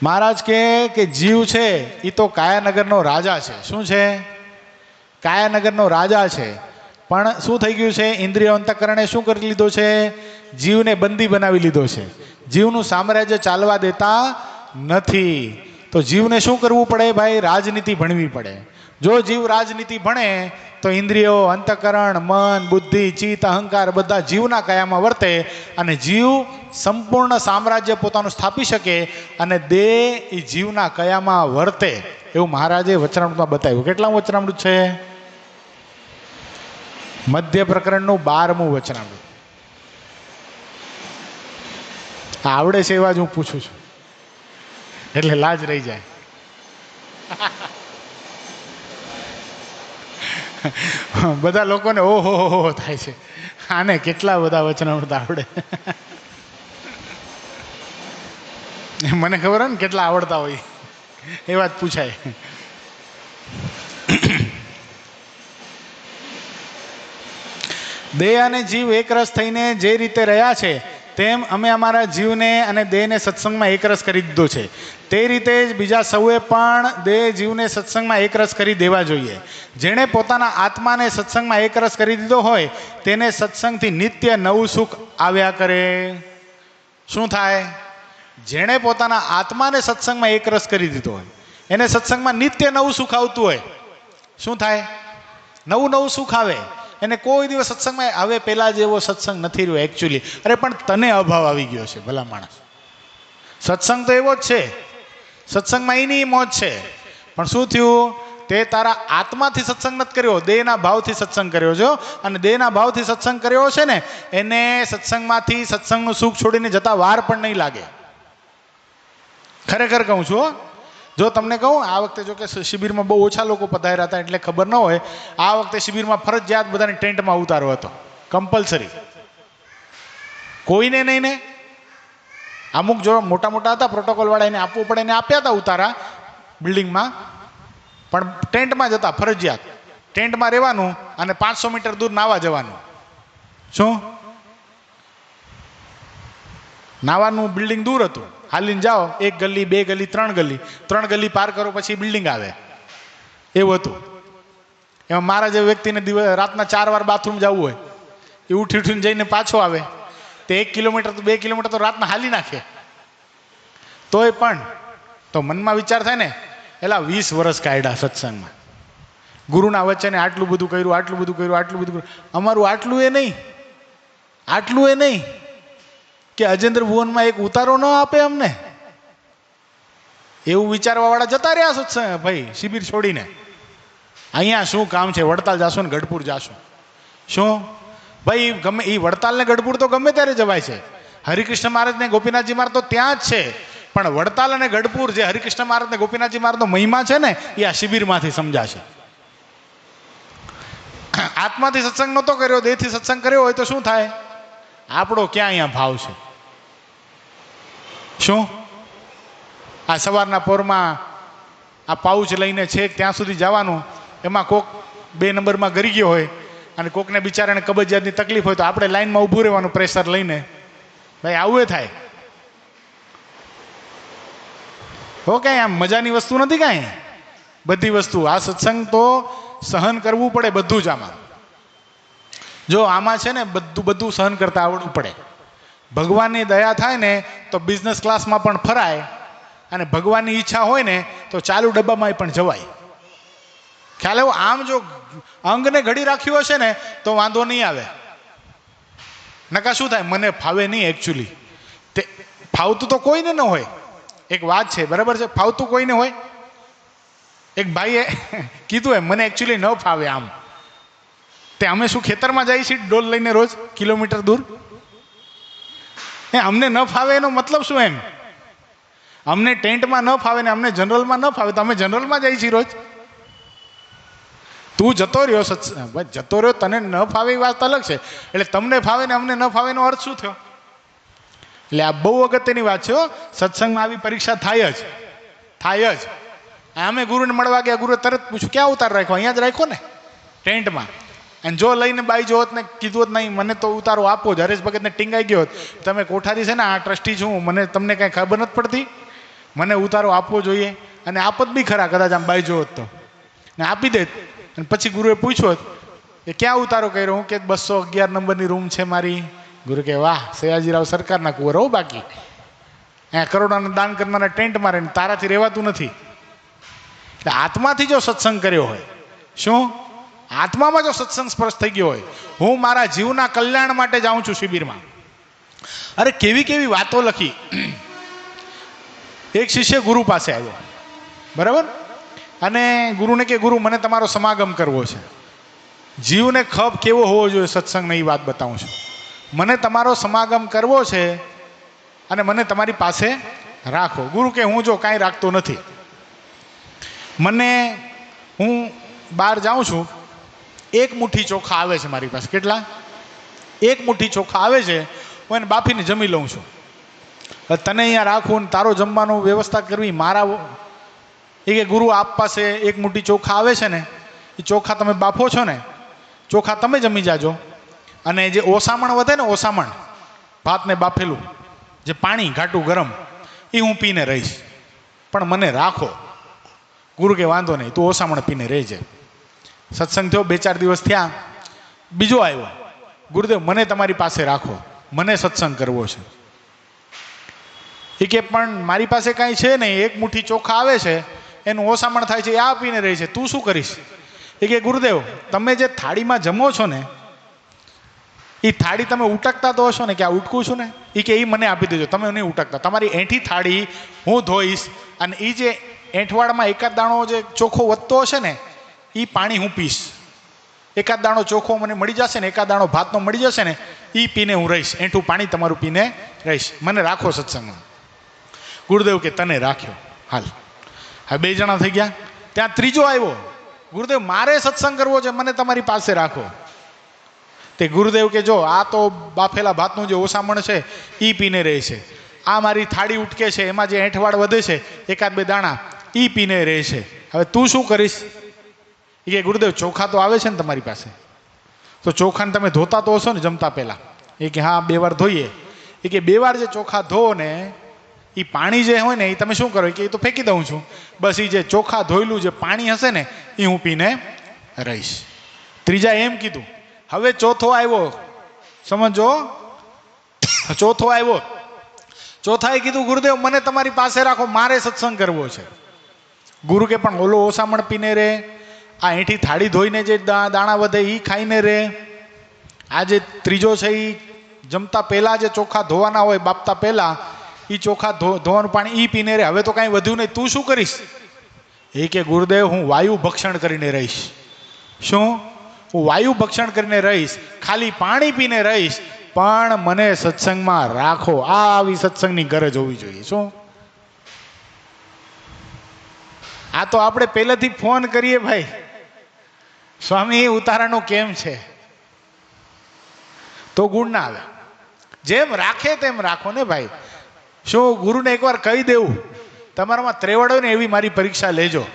મહારાજ કે જીવ છે એ તો કાયાનગરનો રાજા છે. શું છે? કાયાનગરનો રાજા છે. પણ શું થઈ ગયું છે? ઇન્દ્રિય અંતઃકરણે શું કરી લીધો છે? જીવને બંદી બનાવી લીધો છે. જીવનું સામ્રાજ્ય ચાલવા દેતા નથી. તો જીવને શું કરવું પડે ભાઈ? રાજનીતિ ભણવી પડે. જો જીવ રાજનીતિ ભણે તો ઇન્દ્રિયો, અંતઃકરણ, મન, બુદ્ધિ, ચિત્ત, અહંકાર બધા જીવના કાયામાં વર્તે અને જીવ સંપૂર્ણ સામ્રાજ્ય પોતાનું સ્થાપી શકે અને દેહ એ જીવના કયામાં વર્તે. એવું મહારાજે વચનામૃતમાં બતાવ્યું. કેટલા વચનામૃત છે? મધ્ય પ્રકરણનું 12મું વચનામૃત. આવડે છે એવા જ હું પૂછું છું, એટલે લાજ રહી જાય. બધા લોકોને ઓહો થાય છે, આને કેટલા બધા વચનામૃત આવડે. મને ખબર હોય ને કેટલા આવડતા હોય, એ વાત પૂછાય. દેહ અને જીવ એકરસ થઈને જે રીતે રહ્યા છે તેમ અમે અમારા જીવને અને દેહને સત્સંગમાં એકરસ કરી દીધો છે. તે રીતે જ બીજા સૌએ પણ દેહ જીવને સત્સંગમાં એકરસ કરી દેવા જોઈએ. જેણે પોતાના આત્માને સત્સંગમાં એકરસ કરી દીધો હોય તેને સત્સંગથી નિત્ય નવું સુખ આવ્યા કરે. શું થાય? જેણે પોતાના આત્માને સત્સંગમાં એકરસ કરી દીધો હોય એને સત્સંગમાં નિત્ય નવું સુખ આવતું હોય. શું થાય? નવું નવું સુખ આવે. એને કોઈ દિવસ સત્સંગમાં હવે પહેલા જેવો સત્સંગ નથી રહ્યો એકચ્યુઅલી. અરે પણ તને અભાવ આવી ગયો છે ભલા માણસ. સત્સંગ તો એવો જ છે, સત્સંગમાં એની મોજ છે, પણ શું થયું? તે તારા આત્માથી સત્સંગ નથી કર્યો, દેહના ભાવથી સત્સંગ કર્યો છો. અને દેહના ભાવથી સત્સંગ કર્યો છે ને એને સત્સંગમાંથી સત્સંગનું સુખ છોડીને જતા વાર પણ નહીં લાગે. ખરેખર કહું છું. જો તમને કહું, આ વખતે જો કે શિબિરમાં બહુ ઓછા લોકો પધાર્યા હતા એટલે ખબર ન હોય. આ વખતે શિબિરમાં ફરજિયાત બધાને ટેન્ટમાં ઉતારો હતો, કમ્પલસરી. કોઈને નહીં ને અમુક જો મોટા મોટા હતા પ્રોટોકોલ વાળા એને આપવું પડે, એને આપ્યા હતા ઉતારા બિલ્ડિંગમાં, પણ ટેન્ટમાં જતા ફરજિયાત. ટેન્ટમાં રહેવાનું અને 500 મીટર દૂર નાવા જવાનું. શું નાવાનું? બિલ્ડિંગ દૂર હતું, હાલીને જાઓ 1 ગલી 2 ગલી 3 ગલી પાર કરો પછી બિલ્ડિંગ આવે, એવું હતું. એમાં મારા જે વ્યક્તિને રાતના 4 વાર બાથરૂમ જવું હોય એ ઉઠી ઉઠીને જઈને પાછો આવે તે 1 કિલોમીટર તો 2 કિલોમીટર તો રાતના હાલી નાખે. તોય પણ તો મનમાં વિચાર થાય ને, એલા 20 વર્ષ કાઢ્યા સત્સંગમાં, ગુરુના વચ્ચે આટલું બધું કર્યું, આટલું બધું કર્યું, આટલું બધું કર્યું. અમારું આટલું એ નહીં કે અજેન્દ્ર ભુવનમાં એક ઉતારો ન આપે અમને. એવું વિચારવા વાળા જતા રહ્યા સત્સંગ ભાઈ શિબિર છોડીને. અહીંયા શું કામ છે, વડતાલ જાશો ને ગઢપુર જાશો, શું ભાઈ ગમે એ વડતાલ ને ગઢપુર તો ગમે ત્યારે જવાય છે. હરિકૃષ્ણ મહારાજ ને ગોપીનાથજી મહારાજ તો ત્યાં જ છે, પણ વડતાલ અને ગઢપુર જે હરિકૃષ્ણ મહારાજ ને ગોપીનાથજી મહારાજનો મહિમા છે ને એ આ શિબિરમાંથી સમજાશે. આત્માથી સત્સંગ નહોતો કર્યો, દેહથી સત્સંગ કર્યો હોય તો શું થાય? આપણો ક્યાં અહીંયા ભાવ છે? શું આ સવારના પોરમાં આ પાઉચ લઈને છેક ત્યાં સુધી જવાનું, એમાં કોક 2 નંબરમાં ગરી ગયો હોય અને કોકને બિચારાને કબજિયાતની તકલીફ હોય તો આપણે લાઈનમાં ઊભું રહેવાનું પ્રેશર લઈને. ભાઈ આવું એ થાય? હો કાંઈ આમ મજાની વસ્તુ નથી કાંઈ બધી વસ્તુ. આ સત્સંગ તો સહન કરવું પડે બધું જ. આમાં જો આમાં છે ને બધું સહન કરતા આવડવું પડે. ભગવાનની દયા થાય ને તો બિઝનેસ ક્લાસમાં પણ ફરાય, અને ભગવાનની ઈચ્છા હોય ને તો ચાલુ ડબ્બામાં પણ જવાય. ખ્યાલ આવ્યો? આમ જો અંગને ઘડી રાખ્યું હશે ને તો વાંધો નહીં આવે. નકા શું થાય? મને ફાવે નહીં એકચ્યુઅલી. તે ફાવતું તો કોઈને ન હોય. એક વાત છે, બરાબર છે, ફાવતું કોઈને હોય. એક ભાઈએ કીધું એમ, મને એકચ્યુઅલી ન ફાવે આમ. તે અમે શું ખેતરમાં જઈએ છીએ ડોલ લઈને રોજ કિલોમીટર દૂર? અમને ન ફાવે એનો મતલબ શું? એમ અમને ટેન્ટમાં ન ફાવે ને અમને જનરલમાં ન ફાવે તો અમે જનરલમાં જઈએ છીએ રોજ. તું જતો રહ્યો જતો રહ્યો, તને ન ફાવે એ વાત અલગ છે. એટલે તમને ફાવે ને અમને ન ફાવે એનો અર્થ શું થયો? એટલે આ બહુ અગત્યની વાત છે. સત્સંગમાં આવી પરીક્ષા થાય જ. અમે ગુરુને મળવા ગયા, ગુરુએ તરત પૂછ્યું ક્યાં ઉતાર રાખ્યો? અહીંયા જ રાખ્યો ને ટેન્ટમાં. અને જો લઈને બાઈ જો હોત ને કીધું હોત નહીં મને તો ઉતારો આપો જ, હરેશ ભગતને ટીંગાઈ ગયો હોત, તમે કોઠારી છે ને આ ટ્રસ્ટી છું, તમને કાંઈ ખબર નથી પડતી, મને ઉતારો આપવો જોઈએ. અને આપત બી ખરા, કદાચ આમ બાઈ જો હોત તો ને આપી દે. અને પછી ગુરુએ પૂછ્યો કે ક્યાં ઉતારો કર્યો? હું કે 211 નંબરની રૂમ છે મારી. ગુરુ કે વાહ, સયાજીરાવ સરકારના કુંવર હો. બાકી અહીંયા કરોડોના દાન કરનારા ટેન્ટ મારે, તારાથી રહેવાતું નથી. એટલે આત્માથી જો સત્સંગ કર્યો હોય, શું આત્મામાં જો સત્સંગ સ્પર્શ થઈ ગયો હોય, હું મારા જીવના કલ્યાણ માટે જાઉં છું શિબિરમાં. અરે કેવી કેવી વાતો લખી. એક શિષ્ય ગુરુ પાસે આવ્યો, બરાબર, અને ગુરુને કે ગુરુ મને તમારો સમાગમ કરવો છે. જીવને ખપ કેવો હોવો જોઈએ સત્સંગને એ વાત બતાવું છું. મને તમારો સમાગમ કરવો છે અને મને તમારી પાસે રાખો. ગુરુ કે હું જો કાંઈ રાખતો નથી, હું બહાર જાઉં છું, 1 મુઠ્ઠી ચોખા આવે છે મારી પાસે. કેટલા? 1 મુઠ્ઠી ચોખા આવે છે, હું એને બાફીને જમી લઉં છું. તને અહીંયા રાખું ને તારો જમવાનું વ્યવસ્થા કરવી મારા. એ કે ગુરુ આપ પાસે 1 મુઠ્ઠી ચોખા આવે છે ને, એ ચોખા તમે બાફો છો ને, ચોખા તમે જમી જાજો, અને જે ઓસામણ વધે ને, ઓસામણ ભાતને બાફેલું જે પાણી ઘાટું ગરમ, એ હું પીને રહીશ, પણ મને રાખો. ગુરુ કે વાંધો નહીં, તું ઓસામણ પીને રહેજે. સત્સંગ થયો, 2-4 દિવસ થયા, બીજો આવ્યો, ગુરુદેવ મને તમારી પાસે રાખો, મને સત્સંગ કરવો છે. એ કે પણ મારી પાસે કાંઈ છે નહીં, 1 મુઠ્ઠી ચોખા આવે છે, એનું ઓસામણ થાય છે, એ આ પીને રહે છે, તું શું કરીશ? એ કે ગુરુદેવ તમે જે થાળીમાં જમો છો ને, એ થાળી તમે ઉટકતા તો હશો ને, કે આ ઉટકું છું ને, એ કે એ મને આપી દેજો, તમે નહીં ઉટકતા. તમારી એંઠી થાળી હું ધોઈશ, અને એ જે એંઠવાડમાં એકાદ દાણો જે ચોખ્ખો વધતો હશે ને, એ પાણી હું પીશ. એકાદ દાણો ચોખ્ખો મને મળી જશે ને, એકાદ દાણો ભાતનો મળી જશે ને, એ પીને હું રહીશ, એંઠું પાણી તમારું પીને રહીશ, મને રાખો સત્સંગમાં. ગુરુદેવ કે તને રાખ્યો, હાલ. હવે 2 જણા થઈ ગયા. ત્યાં ત્રીજો આવ્યો, ગુરુદેવ મારે સત્સંગ કરવો છે, મને તમારી પાસે રાખો. તે ગુરુદેવ કે જો આ તો બાફેલા ભાતનું જે ઓસામણ છે એ પીને રહે છે, આ મારી થાળી ઉટકે છે, એમાં જે એંઠવાડ વધે છે 1-2 દાણા, એ પીને રહે છે. હવે તું શું કરીશ? એ કે ગુરુદેવ ચોખા તો આવે છે ને તમારી પાસે, તો ચોખાને તમે ધોતા તો હશો ને જમતા પહેલા? એ કે હા 2 વાર ધોઈએ. એ કે 2 વાર જે ચોખા ધો ને, એ પાણી જે હોય ને એ તમે શું કરો? કે એ તો ફેંકી દઉં છું, બસ એ જે ચોખા ધોયેલું જે પાણી હશે ને એ હું પીને રહીશ. ત્રીજા એમ કીધું. હવે ચોથો આવ્યો, સમજો, ચોથો આવ્યો. ચોથાએ કીધું ગુરુદેવ મને તમારી પાસે રાખો, મારે સત્સંગ કરવો છે. ગુરુ કે પણ ઓલો ઓસામણ પીને રે, આ એંઠી થાળી ધોઈને જે દાણા વધે એ ખાઈને રે, આ જે ત્રીજો છે એ જમતા પહેલા જે ચોખા ધોવાના હોય બાપતા પહેલા, એ ચોખા ધોવાનું પાણી એ પીને રે. હવે તો કાંઈ વધ્યું નહીં, તું શું કરીશ? એ કે ગુરુદેવ હું વાયુ ભક્ષણ કરીને રહીશ. શું? હું વાયુ ભક્ષણ કરીને રહીશ, ખાલી પાણી પીને રહીશ, પણ મને સત્સંગમાં રાખો. આવી સત્સંગની ગરજ હોવી જોઈએ. શું? આ તો આપણે પહેલેથી ફોન કરીએ, ભાઈ સ્વામી ઉતારાનું કેમ છે, તો ગુણ ના આવે. જેમ રાખે તેમ રાખો ને ભાઈ. શું? ગુરુને એકવાર કહી દેવું, તમારામાં ત્રેવડ હોય ને એવી મારી પરીક્ષા લેજો,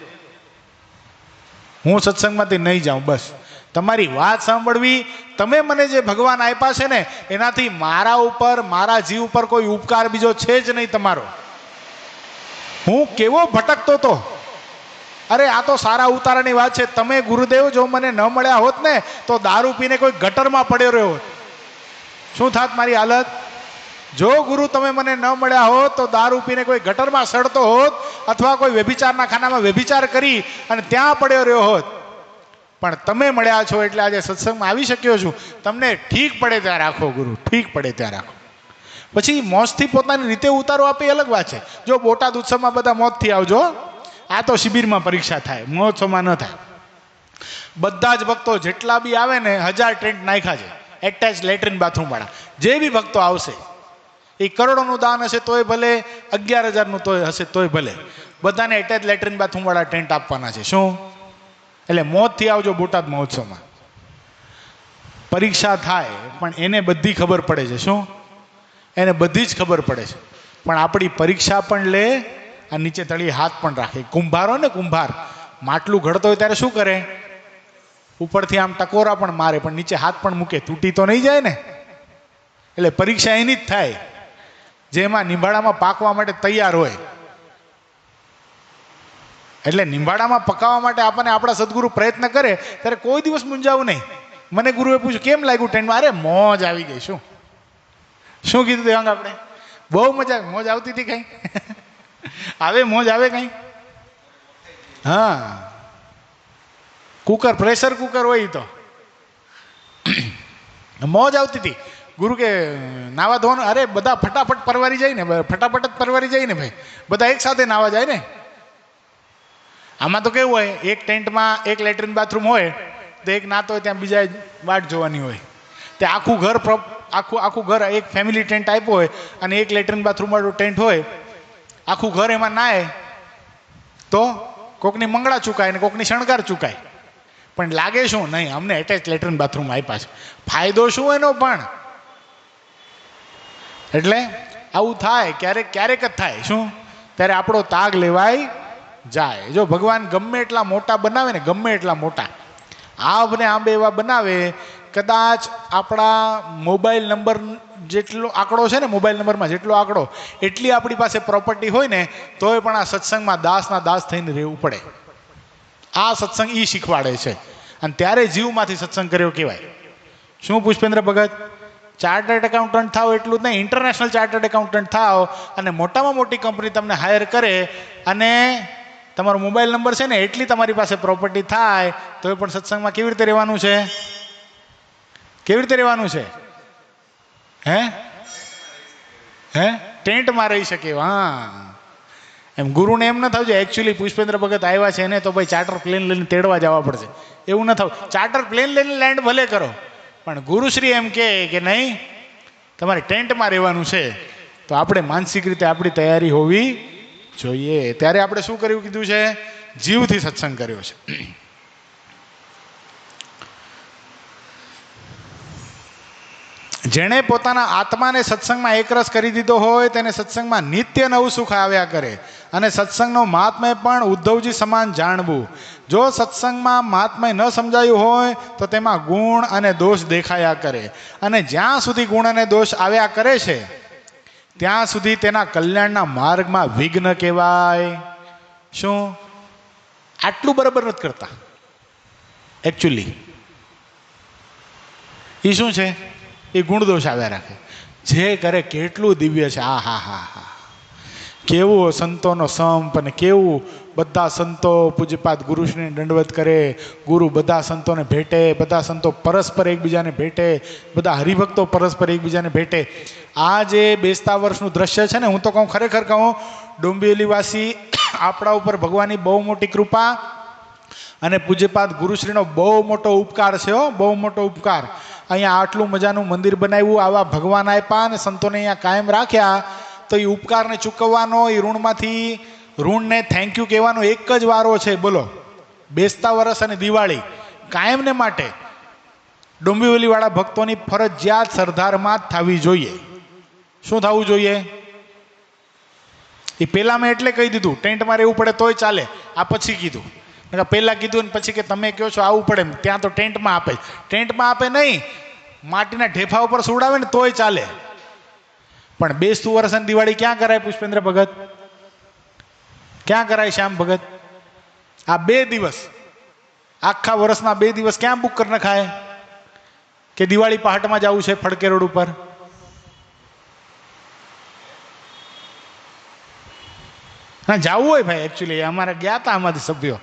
હું સત્સંગમાંથી નહીં જાઉં. બસ તમારી વાત સાંભળવી. તમે મને જે ભગવાન આપ્યા છે ને, એનાથી મારા ઉપર, મારા જીવ ઉપર કોઈ ઉપકાર બીજો છે જ નહીં તમારો. હું કેવો ભટકતો હતો. અરે આ તો સારા ઉતારાની વાત છે. તમે ગુરુદેવ જો મને ન મળ્યા હોત ને, તો દારૂ પીને કોઈ ગટરમાં પડ્યો રહ્યો હોત. શું થાત મારી હાલત? જો ગુરુ તમે મને ન મળ્યા હોત તો દારૂ પીને કોઈ ગટરમાં સડતો હોત, અથવા કોઈ વ્યભિચારના ખાનામાં વ્યભિચાર કરી અને ત્યાં પડ્યો રહ્યો હોત. પણ તમે મળ્યા છો એટલે આજે સત્સંગમાં આવી શક્યો છું. તમને ઠીક પડે ત્યાં રાખો ગુરુ, ઠીક પડે ત્યાં રાખો. પછી મોજથી પોતાની રીતે ઉતારો આપે અલગ વાત છે. જો બોટાદ ઉત્સવમાં બધા મોજથી આવજો, આ તો શિબિરમાં પરીક્ષા થાય, મહોત્સવમાં ન થાય. બધા જ ભક્તો જેટલા બી આવે ને, 1000 ટેન્ટ નાખ્યા છે એટેચ લેટ્રિન બાથરૂમ વાળા. જે બી ભક્તો આવશે, એ કરોડોનું દાન હશે તોય ભલે, 11,000નું તોય હશે તોય ભલે, બધાને એટેચ લેટ્રિન બાથરૂમ વાળા ટેન્ટ આપવાના છે. શું? એટલે મોજથી આવજો બોટાદ મહોત્સવમાં. પરીક્ષા થાય પણ એને બધી ખબર પડે છે. શું? એને બધી જ ખબર પડે છે. પણ આપણી પરીક્ષા પણ લે અને નીચે તળિયે હાથ પણ રાખે. કુંભારો ને, કુંભાર માટલું ઘડતો હોય ત્યારે શું કરે? ઉપરથી આમ ટકોરા પણ મારે, પણ નીચે હાથ પણ મૂકે, તૂટી તો નહીં જાય ને. એટલે પરીક્ષા એની જ થાય જેમાં નિંબાળામાં પાકવા માટે તૈયાર હોય. એટલે નિંબાળામાં પકાવવા માટે આપણને આપણા સદગુરુ પ્રયત્ન કરે ત્યારે કોઈ દિવસ મૂંઝાવું નહીં. મને ગુરુએ પૂછ્યું કેમ લાગ્યું ટેન્ટમાં? અરે મોજ આવી ગઈ. શું શું કીધું દેવાંગ? આપણે બહુ મજા, મોજ આવતી હતી. કઈ આવે મોજ આવે કઈ? હા, કુકર, પ્રેશર કુકર હોય તો મોજ આવતી હતી. ગુરુ કે નાવા ધોવાનું, અરે બધા ફટાફટ પરવારી જાય ને, ફટાફટ જ પરવારી જાય ને ભાઈ, બધા એક સાથે નાવા જાય ને. આમાં તો કેવું હોય, એક ટેન્ટમાં એક લેટ્રિન બાથરૂમ હોય તો એક નાતો હોય ત્યાં બીજા વાટ જોવાની હોય. તે આખું ઘર, આખું ઘર એક ફેમિલી ટેન્ટ આપ્યો હોય અને એક લેટ્રિન બાથરૂમ વાળું ટેન્ટ હોય, આખું ઘર એમાં નાય તો કોકની મંગળા ચૂકાય ને કોકની શણગાર ચૂકાય. પણ લાગે શું? નહીં, અમને એટેચ લેટ્રિન બાથરૂમ આપ્યા છે. ફાયદો શું એનો? પણ એટલે આવું થાય ક્યારેક, ક્યારેક જ થાય. શું? ત્યારે આપણો તાગ લેવાય જાય. જો ભગવાન ગમે એટલા મોટા બનાવે ને, ગમે એટલા મોટા આંબને આંબે એવા બનાવે, કદાચ આપણા મોબાઈલ નંબર જેટલો આંકડો છે ને, મોબાઈલ નંબરમાં જેટલો આંકડો, એટલી આપણી પાસે પ્રોપર્ટી હોય ને, તોય પણ આ સત્સંગમાં દાસના દાસ થઈને રહેવું પડે. આ સત્સંગ ઈ શીખવાડે છે. અને ત્યારે જીવમાંથી સત્સંગ કર્યો કહેવાય. શું પુષ્પેન્દ્ર ભગત? ચાર્ટર્ડ એકાઉન્ટન્ટ થાવ એટલું જ નહીં, ઇન્ટરનેશનલ ચાર્ટર્ડ એકાઉન્ટન્ટ થાવ અને મોટામાં મોટી કંપની તમને હાયર કરે અને તમારો મોબાઈલ નંબર છે ને એટલી તમારી પાસે પ્રોપર્ટી થાય, તો એ પણ સત્સંગમાં કેવી રીતે રહેવાનું છે? કેવી રીતે રહેવાનું છે? હે ટેન્ટમાં રહી શકે. હા, એમ ગુરુને એમ ન થવું જોઈએ એકચ્યુઅલી પુષ્પેન્દ્ર ભગત આવ્યા છે ને તો ભાઈ ચાર્ટર પ્લેન લઈને તેડવા જવા પડશે, એવું ન થવું. ચાર્ટર પ્લેન લઈને લેન્ડ ભલે કરો, પણ ગુરુશ્રી એમ કે નહીં તમારે ટેન્ટમાં રહેવાનું છે, તો આપણે માનસિક રીતે આપણી તૈયારી હોવી જોઈએ. ત્યારે આપણે શું કર્યું કીધું છે? જીવથી સત્સંગ કર્યો છે. જેણે પોતાના આત્માને સત્સંગમાં એકરસ કરી દીધો હોય તેને સત્સંગમાં નિત્ય નવું સુખ આવ્યા કરે. અને સત્સંગનો મહાત્મ્ય પણ ઉદ્ધવજી સમાન જાણવું. જો સત્સંગમાં મહાત્મ્ય ન સમજાયું હોય તો તેમાં ગુણ અને દોષ દેખાયા કરે, અને જ્યાં સુધી ગુણ અને દોષ આવ્યા કરે છે ત્યાં સુધી તેના કલ્યાણના માર્ગમાં વિઘ્ન કહેવાય. શું? આટલું બરાબર નથી કરતા એકચ્યુઅલી. એ શું છે? એ ગુણદોષ આવ્યા રાખે. જે કરે કેટલું દિવ્ય છે. આ હા હા હા, કેવું સંતોનો સંપ, અને કેવું બધા સંતો પૂજ્યપાદ ગુરુશ્રીને દંડવત કરે, ગુરુ બધા સંતોને ભેટે, બધા સંતો પરસ્પર એકબીજાને ભેટે, બધા હરિભક્તો પરસ્પર એકબીજાને ભેટે. આ જે બેસતા વર્ષનું દ્રશ્ય છે ને, હું તો કહું, ખરેખર કહું, ડોંબિવલીવાસી આપણા ઉપર ભગવાનની બહુ મોટી કૃપા. અને પૂજ્યપાદ ગુરુશ્રીનો બહુ મોટો ઉપકાર છે હો, બહુ મોટો ઉપકાર. અહીંયા આટલું મજાનું મંદિર બનાવ્યું, આવા ભગવાન આપ્યા અને સંતોને અહીંયા કાયમ રાખ્યા, તો એ ઉપકારને ચૂકવવાનો, એ ઋણમાંથી ઋણને થેન્ક યુ કહેવાનો એક જ વારો છે. બોલો, બેસતા વરસ અને દિવાળી કાયમને માટે ડુંબીવલીવાળા ભક્તોની ફરજિયાત સરદારમાં જ થવી જોઈએ. શું થવું જોઈએ? એ પહેલાં મેં એટલે કહી દીધું ટેન્ટમાં રહેવું પડે તોય ચાલે, આ પછી કીધું. પહેલાં કીધું ને પછી કે તમે કહો છો આવવું પડે, ત્યાં તો ટેન્ટમાં આપે. ટેન્ટમાં આપે નહીં, માટીના ઢેફા ઉપર સુવડાવે ને તોય ચાલે. પણ બેસતું વર્ષ અને દિવાળી ક્યાં કરાય પુષ્પેન્દ્ર ભગત? ક્યાં કરાય શ્યામ ભગત? આ 2 દિવસ, આખા વર્ષના 2 દિવસ ક્યાં બુક કરી નખાય કે દિવાળી પહાટમાં જવું છે ફડકે રોડ ઉપર? હા, જવું હોય ભાઈ. એકચ્યુઅલી અમારે ગયા હતા આમાંથી સભ્યો,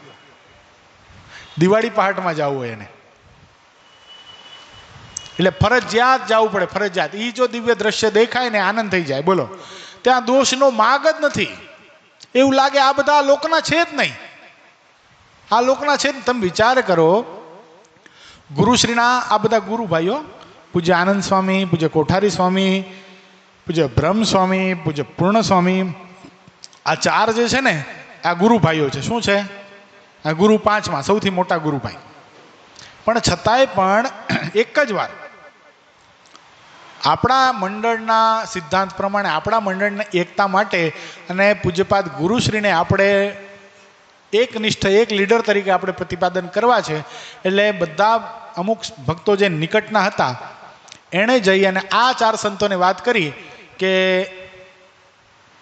દિવાળી પહાટમાં જવું હોય એને, એટલે ફરજિયાત જવું પડે, ફરજિયાત. એ જો દિવ્ય દ્રશ્ય દેખાય ને આનંદ થઈ જાય. બોલો, ત્યાં દોષનો માગ જ નથી. એવું લાગે આ બધા લોકના છે જ નહીં, આ લોકના છે જ. તમે વિચાર કરો, ગુરુશ્રીના આ બધા ગુરુ ભાઈઓ, પૂજ્ય આનંદ સ્વામી, પૂજ્ય કોઠારી સ્વામી, પૂજ્ય બ્રહ્મ સ્વામી, પૂજ્ય પૂર્ણ સ્વામી, આ 4 જે છે ને આ ગુરુ ભાઈઓ છે. શું છે? આ ગુરુ 5માં સૌથી મોટા ગુરુભાઈ. પણ છતાંય પણ એક જ વાર આપણા મંડળના સિદ્ધાંત પ્રમાણે, આપણા મંડળની એકતા માટે અને પૂજ્યપાદ ગુરુશ્રીને આપણે એકનિષ્ઠ, એક લીડર તરીકે આપણે પ્રતિપાદન કરવા છે. એટલે બધા અમુક ભક્તો જે નિકટના હતા એણે જઈ અને આ 4 સંતોને વાત કરી કે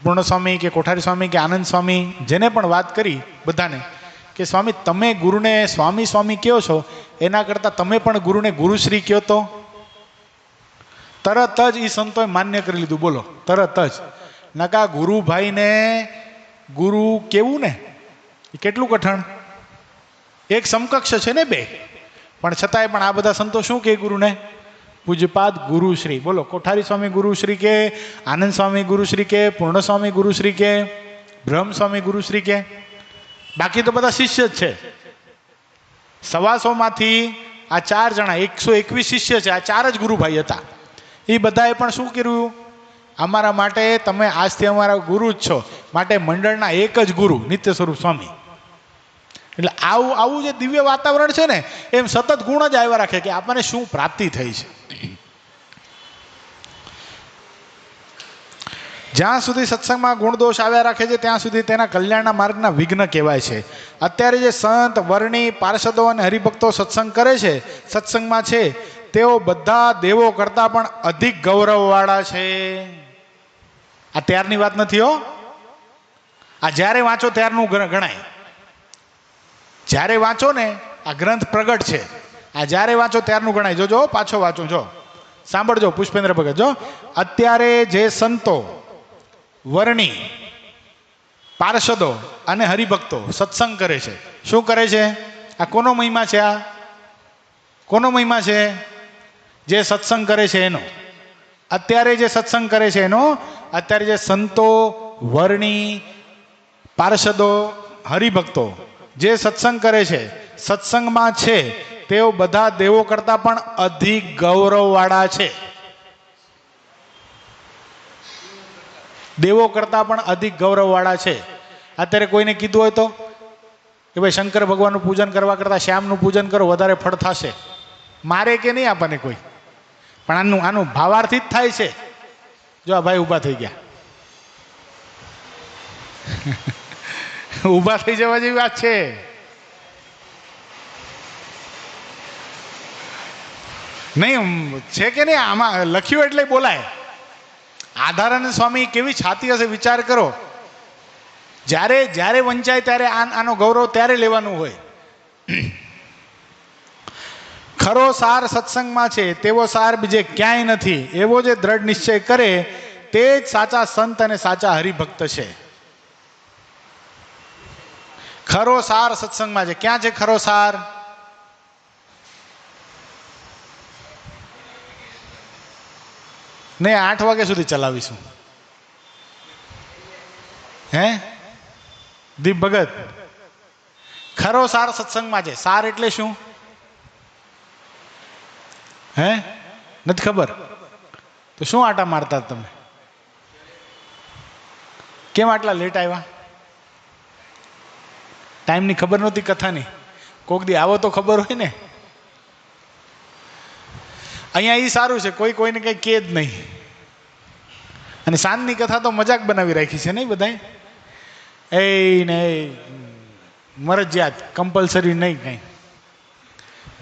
પૂર્ણ સ્વામી કે કોઠારી સ્વામી કે આનંદ સ્વામી, જેને પણ વાત કરી બધાને કે સ્વામી તમે ગુરુને સ્વામી સ્વામી કહો છો, એના કરતાં તમે પણ ગુરુને ગુરુશ્રી કહો તો. તરત જ એ સંતોએ માન્ય કરી લીધું. બોલો, તરત જ. નકા ગુરુભાઈને ગુરુ કેવું ને એ કેટલું કઠણ, એક સમકક્ષ છે ને બે. પણ છતાંય પણ આ બધા સંતો શું કહે ગુરુને? પૂજ્યપાદ ગુરુશ્રી. બોલો, કોઠારી સ્વામી ગુરુશ્રી કે, આનંદ સ્વામી ગુરુશ્રી કે, પૂર્ણ સ્વામી ગુરુશ્રી કે, બ્રહ્મ સ્વામી ગુરુશ્રી કે. બાકી તો બધા શિષ્ય જ છે. 125માંથી આ 4 જણા, 121 શિષ્ય છે. આ 4 જ ગુરુભાઈ હતા. એ બધાએ પણ શું કર્યું? અમારા માટે તમે આજથી અમારા ગુરુ જ છો, માટે મંડળના એક જ ગુરુ નિત્ય સ્વરૂપ સ્વામી. એટલે આવું જે દિવ્ય વાતાવરણ છે ને, એમ સતત ગુણ જ આવ્યા રાખે કે આપણને શું પ્રાપ્તિ થઈ છે. જ્યાં સુધી સત્સંગમાં ગુણ દોષ આવ્યા રાખે છે ત્યાં સુધી તેના કલ્યાણના માર્ગના વિઘ્ન કહેવાય છે. અત્યારે જે સંત, વર્ણી, પાર્ષદો અને હરિભક્તો સત્સંગ કરે છે, સત્સંગમાં છે, તેઓ બધા દેવો કરતાં પણ અધિક ગૌરવવાળા છે. આ ત્યારની વાત નથી હો, આ જ્યારે વાંચો ત્યારનું ગણાય. જ્યારે વાંચો ને, આ ગ્રંથ પ્રગટ છે, આ જ્યારે વાંચો ત્યારનું ગણાય. જોજો, પાછો વાંચો, જો સાંભળજો પુષ્પેન્દ્ર ભગત. જો અત્યારે જે સંતો, વર્ણી, પાર્ષદો અને હરિભક્તો સત્સંગ કરે છે, શું કરે છે? આ કોનો મહિમા છે? આ કોનો મહિમા છે? જે સત્સંગ કરે છે એનો. અત્યારે જે સત્સંગ કરે છે એનો. અત્યારે જે સંતો, વર્ણી, પાર્ષદો, હરિભક્તો જે સત્સંગ કરે છે, સત્સંગમાં છે, તેઓ બધા દેવો કરતાં પણ અધિક ગૌરવવાળા છે. દેવો કરતાં પણ અધિક ગૌરવવાળા છે. અત્યારે કોઈને કીધું હોય તો કે ભાઈ શંકર ભગવાનનું પૂજન કરવા કરતાં શ્યામનું પૂજન કરો, વધારે ફળ થશે, મારે કે નહીં આપણને કોઈ? પણ આનું ભાવાર્થી જ થાય છે. જો આ ભાઈ ઊભા થઈ ગયા. ઊભા થઈ જવા જેવી વાત છે. નહીં છે કે નહીં? આમાં લખ્યું એટલે બોલાય. આધારાનંદ સ્વામી કેવી છાતી હશે, વિચાર કરો. જ્યારે વંચાય ત્યારે આનો ગૌરવ ત્યારે લેવાનું હોય. ખરો સાર સત્સંગમાં છે, તેવો સાર બીજે ક્યાંય નથી. એવો જે દ્રઢ નિશ્ચય કરે તે જ સાચા સંત અને સાચા હરિભક્ત છે. ખરો સાર સત્સંગમાં છે. ક્યાં છે ખરો સાર? નહીં, 8 વાગ્યા સુધી ચલાવીશું. હે દીપ ભગત, ખરો સાર સત્સંગમાં છે. સાર એટલે શું? હે, નથી ખબર? તો શું આટા મારતા તમે? કેમ આટલા લેટ આવ્યા? ટાઈમની ખબર નહોતી કથાની? કોક દી આવો તો ખબર હોય ને. અહીંયા એ સારું છે, કોઈ કોઈને કંઈ કે જ નહીં. અને સાંજની કથા તો મજાક બનાવી રાખી છે નહીં બધાય. એ ને મરજિયાત, કમ્પલસરી નહીં કંઈ.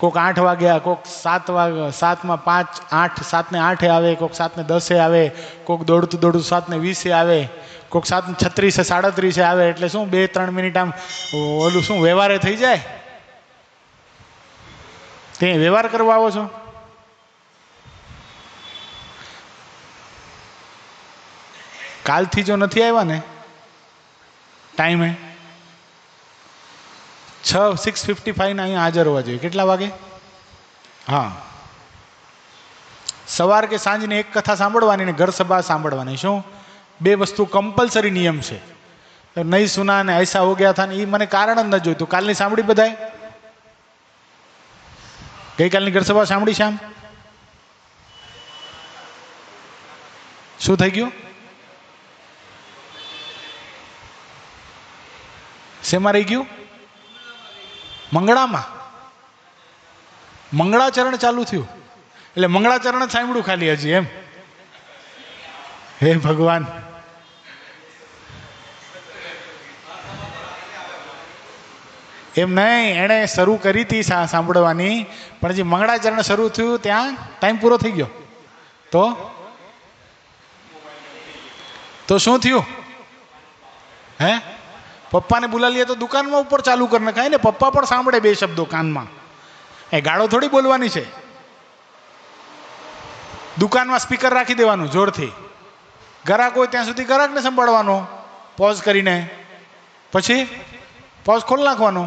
કોક 8 વાગ્યા, કોક 7 વાગ્યા, 7 માં 5, 8, 7 ને 8 આવે, કોક 7 ને 10 આવે, કોક દોડતું 7 ને 20 આવે, કોક 7 ને 36, 37 આવે. એટલે શું 2-3 મિનિટ આમ ઓલું શું વ્યવહારે થઈ જાય. તે વ્યવહાર કરવા આવો છો? કાલથી જો નથી આવ્યા ને ટાઈમે 6:55 અહીંયા હાજર હોવા જોઈએ. કેટલા વાગે? હા, સવાર કે સાંજની એક કથા સાંભળવાની ને ઘર સભા સાંભળવાની. શું 2 વસ્તુ કમ્પલસરી નિયમ છે. નહીં સુના ને ऐसा હો ગયા થા ને એ મને કારણ જ ન જોઈતું. કાલની સાંભળી બધાય? ગઈકાલની ઘર સભા સાંભળી? શ્યામ, શું થઈ ગયું? શેમાં રહી ગયું? મંગળામાં. મંગળાચરણ ચાલુ થયું એટલે મંગળાચરણ જ સાંભળ્યું ખાલી હજી એમ? હે ભગવાન, એમ નહીં, એણે શરૂ કરી હતી સાંભળવાની, પણ હજી મંગળાચરણ શરૂ થયું ત્યાં ટાઈમ પૂરો થઈ ગયો. તો શું થયું? હે, પપ્પાને બોલાવીએ તો દુકાનમાં ઉપર ચાલુ કરીને ખાય ને. પપ્પા પણ સાંભળે 2 શબ્દો કાનમાં. એ ગાળો થોડી બોલવાની છે. દુકાનમાં સ્પીકર રાખી દેવાનું જોરથી. ગ્રાહક હોય ત્યાં સુધી ગ્રાહકને સંભાળવાનો પોઝ કરીને, પછી પોઝ ખોલી નાખવાનો.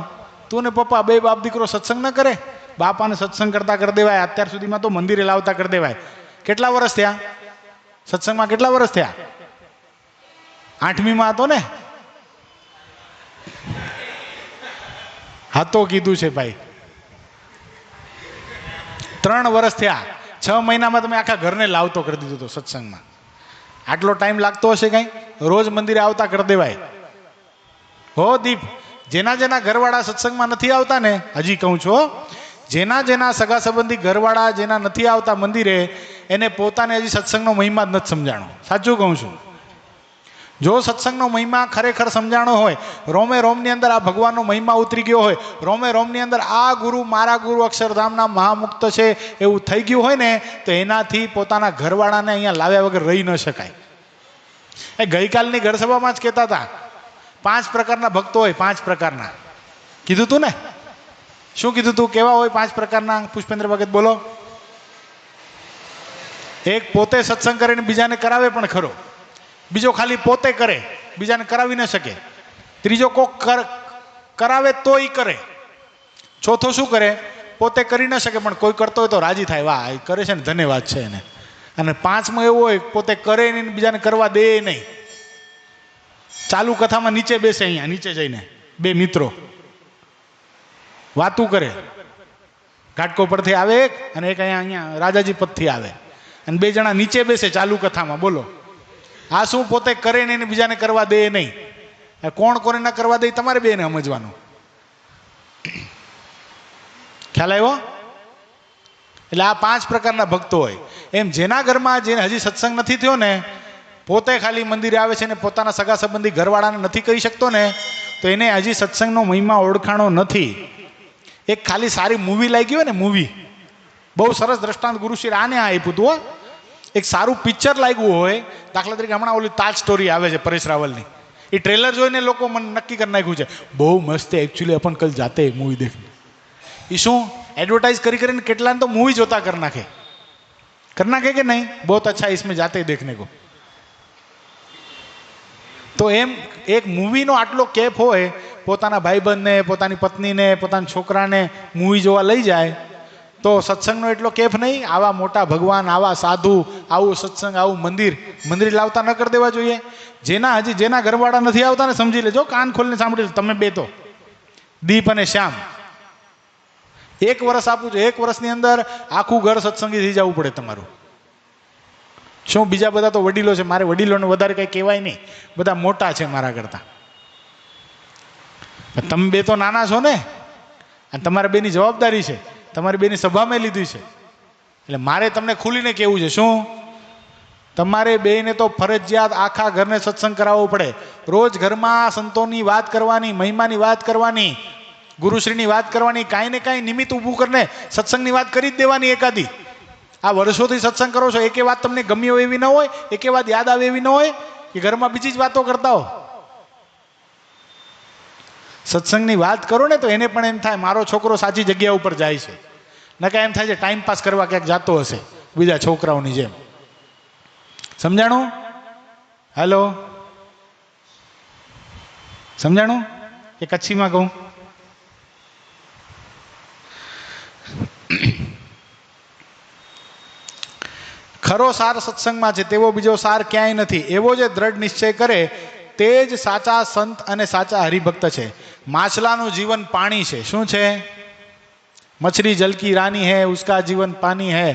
તું ને પપ્પા 2 બાપ દીકરો સત્સંગ ન કરે? બાપાને સત્સંગ કરતા કરી દેવાય. અત્યાર સુધીમાં તો મંદિરે લાવતા કરી દેવાય. કેટલા વર્ષ થયા સત્સંગમાં? કેટલા વર્ષ થયા? 8મીમાં હતો ને? હા તો કીધું છે ભાઈ. 3 વર્ષ થયા. 6 મહિનામાં તમે આખા ઘરને લાવતો કરી દીધો તો સત્સંગમાં. આટલો ટાઈમ લાગતો હશે કઈ? રોજ મંદિરે આવતા કરી દેવાય. હો દીપ, જેના ઘરવાળા સત્સંગમાં નથી આવતા ને, હજી કહું છું, જેના સગા સંબંધી ઘરવાળા જેના નથી આવતા મંદિરે, એને પોતાને હજી સત્સંગનો મહિમા જ નથી સમજાણો. સાચું કહું છું. જો સત્સંગનો મહિમા ખરેખર સમજાણો હોય, રોમે રોમની અંદર આ ભગવાનનો મહિમા ઉતરી ગયો હોય, રોમે રોમની અંદર આ ગુરુ મારા ગુરુ અક્ષરધામના મહામુક્ત છે એવું થઈ ગયું હોય ને, તો એનાથી પોતાના ઘરવાળાને અહીંયા લાવ્યા વગર રહી ન શકાય. એ ગઈકાલની ઘર સભામાં જ કહેતા હતા 5 પ્રકારના ભક્તો હોય. 5 પ્રકારના કીધું તું ને? શું કીધું તું? કેવા હોય 5 પ્રકારના? પુષ્પેન્દ્ર ભગત બોલો. એક પોતે સત્સંગ કરીને બીજાને કરાવે પણ ખરો. બીજો ખાલી પોતે કરે, બીજાને કરાવી ન શકે. ત્રીજો કોક કરાવે તોય કરે. ચોથો શું કરે? પોતે કરી ન શકે પણ કોઈ કરતો હોય તો રાજી થાય, વાહ એ કરે છે ને, ધન્યવાદ છે એને. અને 5મો એવો હોય પોતે કરે નહીં, બીજાને કરવા દે નહીં. ચાલુ કથામાં નીચે બેસે, અહીંયા નીચે જઈને 2 મિત્રો વાતું કરે. ઘાટકો પરથી આવે એક, અને એક અહીંયા રાજાજી પદથી આવે, અને 2 જણા નીચે બેસે ચાલુ કથામાં. બોલો, આ શું? પોતે કરે નહીં, બીજાને કરવા દે નહીં. કોણ કોને ના કરવા દે તમારે બેને સમજવાનું. ખ્યાલ આવ્યો? એટલે આ 5 પ્રકારના ભક્તો હોય. એમ જેના ઘરમાં જેને હજી સત્સંગ નથી થયો ને, પોતે ખાલી મંદિરે આવે છે ને પોતાના સગા સંબંધી ઘરવાળાને નથી કહી શકતો ને, તો એને હજી સત્સંગનો મહિમા ઓળખાણો નથી. એક ખાલી સારી મૂવી લાગી હોય ને, મૂવી બહુ સરસ દ્રષ્ટાંત ગુરુશ્રી આને આપ્યું હતું. એક સારું પિક્ચર લાગ્યું હોય, દાખલા તરીકે હમણાં ઓલી તાજ સ્ટોરી આવે છે પરેશ રાવલની, એ ટ્રેલર જોઈને લોકો મને નક્કી કરી નાખ્યું છે બહુ મસ્ત છે, એકચ્યુઅલી अपन कल जाते हैं मूवी देखने. એ શું એડવર્ટાઇઝ કરીને કેટલાને તો મૂવી જોતા કરી નાખે કે નહીં? બહુ અચ્છા इसमें जाते हैं देखने को. તો એમ એક મૂવીનો આટલો કેપ હોય, પોતાના ભાઈબંધને, પોતાની પત્નીને, પોતાના છોકરાને મૂવી જોવા લઈ જાય, તો સત્સંગનો એટલો કેફ નહીં? આવા મોટા ભગવાન, આવા સાધુ, આવું સત્સંગ, આવું મંદિર લાવતા ન કરી દેવા જોઈએ. જેના ઘરવાળા નથી આવતા ને, સમજી લેજો, કાન ખોલીને સાંભળી લો તમે બે. તો દીપ અને શ્યામ. 1 વર્ષ આપું છું, 1 વર્ષની અંદર આખું ઘર સત્સંગી થઈ જવું પડે તમારું. શું બીજા બધા તો વડીલો છે, મારે વડીલોને વધારે કંઈ કહેવાય નહીં, બધા મોટા છે મારા કરતા. તમે બે તો નાના છો ને, અને તમારે બેની જવાબદારી છે, તમારી બેની સભા મેં લીધી છે, એટલે મારે તમને ખુલીને કહેવું છે. શું તમારે બેને તો ફરજિયાત આખા ઘરને સત્સંગ કરાવવો પડે. રોજ ઘરમાં સંતોની વાત કરવાની, મહિમાની વાત કરવાની, ગુરુશ્રીની વાત કરવાની, કાંઈ ને કાંઈ નિમિત્ત ઊભું કરીને સત્સંગની વાત કરી જ દેવાની એકાદી. આ વર્ષોથી સત્સંગ કરો છો, એકે વાત તમને ગમી હોય એવી ન હોય, એકે વાત યાદ આવે એવી ન હોય, કે ઘરમાં બીજી જ વાતો કરતા હો. સત્સંગની વાત કરો ને તો એને પણ એમ થાય મારો છોકરો સાચી જગ્યા ઉપર જાય છે, નકા એમ થાય છે ટાઈમ પાસ કરવા ક્યાંક જાતો હશે બીજા છોકરાઓની જેમ. સમજાણું? હેલો, સમજાણું કે કચ્છીમાં કહું? ખરો સાર સત્સંગમાં છે, તેવો બીજો સાર ક્યાંય નથી. એવો જે દ્રઢ નિશ્ચય કરે તે જ સાચા સંત અને સાચા હરિભક્ત છે. માછલાનું જીવન પાણી છે. શું છે? મછલી જલ કી રાની હૈ, ઉસકા જીવન પાણી હૈ,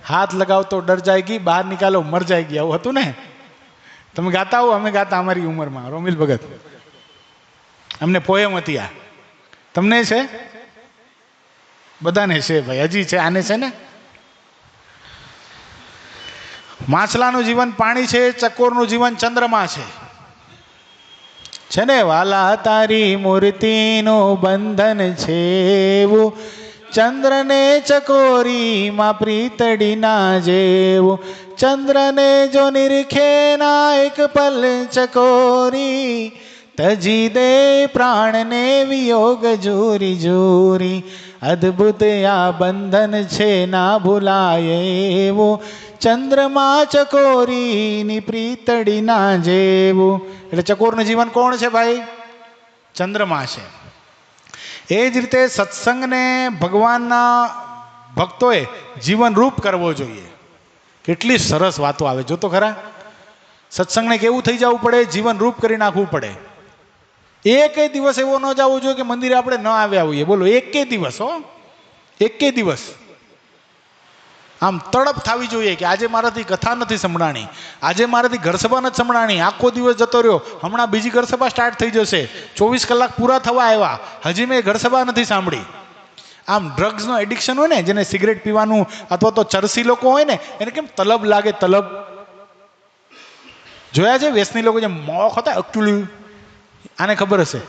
હાથ લગાવ તો ડર જાયગી, બહાર નિકાલો મર જાયગી. આવું હતું ને? તમે ગાતા હો, અમે ગાતા અમારી ઉંમરમાં. રોમિલ ભગત અમને પોયમ હતી આ. તમને છે? બધાને છે ભાઈ, હજી છે, આને છે ને. માછલાનું જીવન પાણી છે, ચકોરનું જીવન ચંદ્રમા છે ને. વાલા તારી મૂર્તિનું બંધન છે એવું, ચંદ્રને ચકોરીમાં પ્રીતડી ના જેવું. ચંદ્રને જો નિરખે ના એક પલ ચકોરી, તજી દે પ્રાણને વિયોગ જૂરી જૂરી. અદ્ભુત આ બંધન છે ના ભૂલાય એવું, ચંદ્રમા ચકોરીની પ્રીતડી ના જેવું. એટલે ચકોરનું જીવન કોણ છે ભાઈ? ચંદ્રમા છે. એ જ રીતે સત્સંગને ભગવાનના ભક્તોએ જીવનરૂપ કરવો જોઈએ. કેટલી સરસ વાતો આવે, જો તો ખરા. સત્સંગને કેવું થઈ જવું પડે? જીવનરૂપ કરી નાખવું પડે. એકે દિવસ એવો ન જવું જોઈએ કે મંદિરે આપણે ન આવ્યા હોઈએ. બોલો, એકે દિવસ, હો, એકે દિવસ આમ તડપ થવી જોઈએ કે આજે મારાથી કથા નથી સંભળાણી, આજે મારાથી ઘર સભા નથી સંભળાણી. આખો દિવસ જતો રહ્યો, હમણાં બીજી ઘર સભા સ્ટાર્ટ થઈ જશે, 24 કલાક પૂરા થવા આવ્યા, હજી મેં ઘર સભા નથી સાંભળી. આમ ડ્રગ્સનો એડિક્શન હોય ને, જેને સિગરેટ પીવાનું અથવા તો ચરસી લોકો હોય ને, એને કેમ તલબ લાગે? તલબ જોયા છે? વ્યસની લોકો જે માવો ખાતા, એકચ્યુઅલી આને ખબર હશે,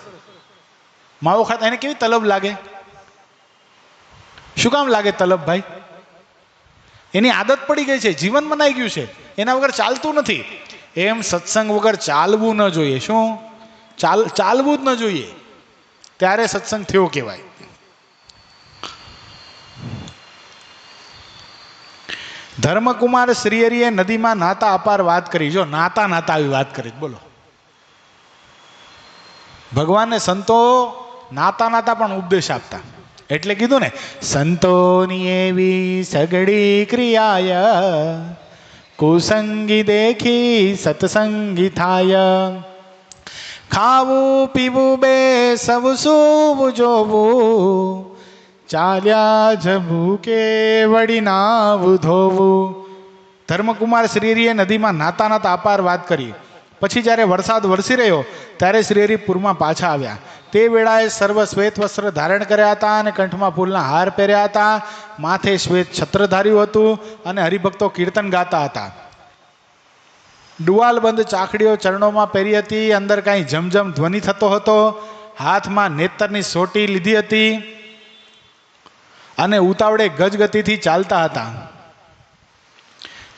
માવો ખાતા એને કેવી તલબ લાગે? શું કામ લાગે તલબ ભાઈ? એની આદત પડી ગઈ છે, જીવન બનાઈ ગયું છે, એના વગર ચાલતું નથી. એમ સત્સંગ વગર ચાલવું ન જોઈએ. શું? ચાલવું જ ન જોઈએ, ત્યારે સત્સંગ થયો કહેવાય. ધર્મકુમાર શ્રીહરિએ નદીમાં નાતા અપાર વાત કરી. જો નાતા નાતા આવી વાત કરી, બોલો. ભગવાનને સંતો નાતા નાતા પણ ઉપદેશ આપતા. એટલે કીધું ને, સંતોની એવી સગડી ક્રિયાય, કુસંગી દેખી સત્સંગી થાય. ખાવું પીવું બે સૌ સૂવું જોવું, ચાલ્યા જવું કે વળી નાવું ધોવું. ધર્મકુમાર શ્રીહરિએ નદીમાં નાતા નાતા અપાર વાત કરી. પછી જ્યારે વરસાદ વરસી રહ્યો ત્યારે શ્રીહરિ પૂરમાં પાછા આવ્યા. તે વેળાએ સર્વ શ્વેત વસ્ત્ર ધારણ કર્યા હતા અને કંઠમાં ફૂલના હાર પહેર્યા હતા, માથે શ્વેત છત્ર ધાર્યું હતું અને હરિભક્તો કીર્તન ગાતા હતા. ડુવાલબંધ ચાકડીઓ ચરણોમાં પહેરી હતી, અંદર કાંઈ ઝમઝમ ધ્વનિ થતો હતો. હાથમાં નેતરની સોટી લીધી હતી અને ઉતાવળે ગજગતિથી ચાલતા હતા.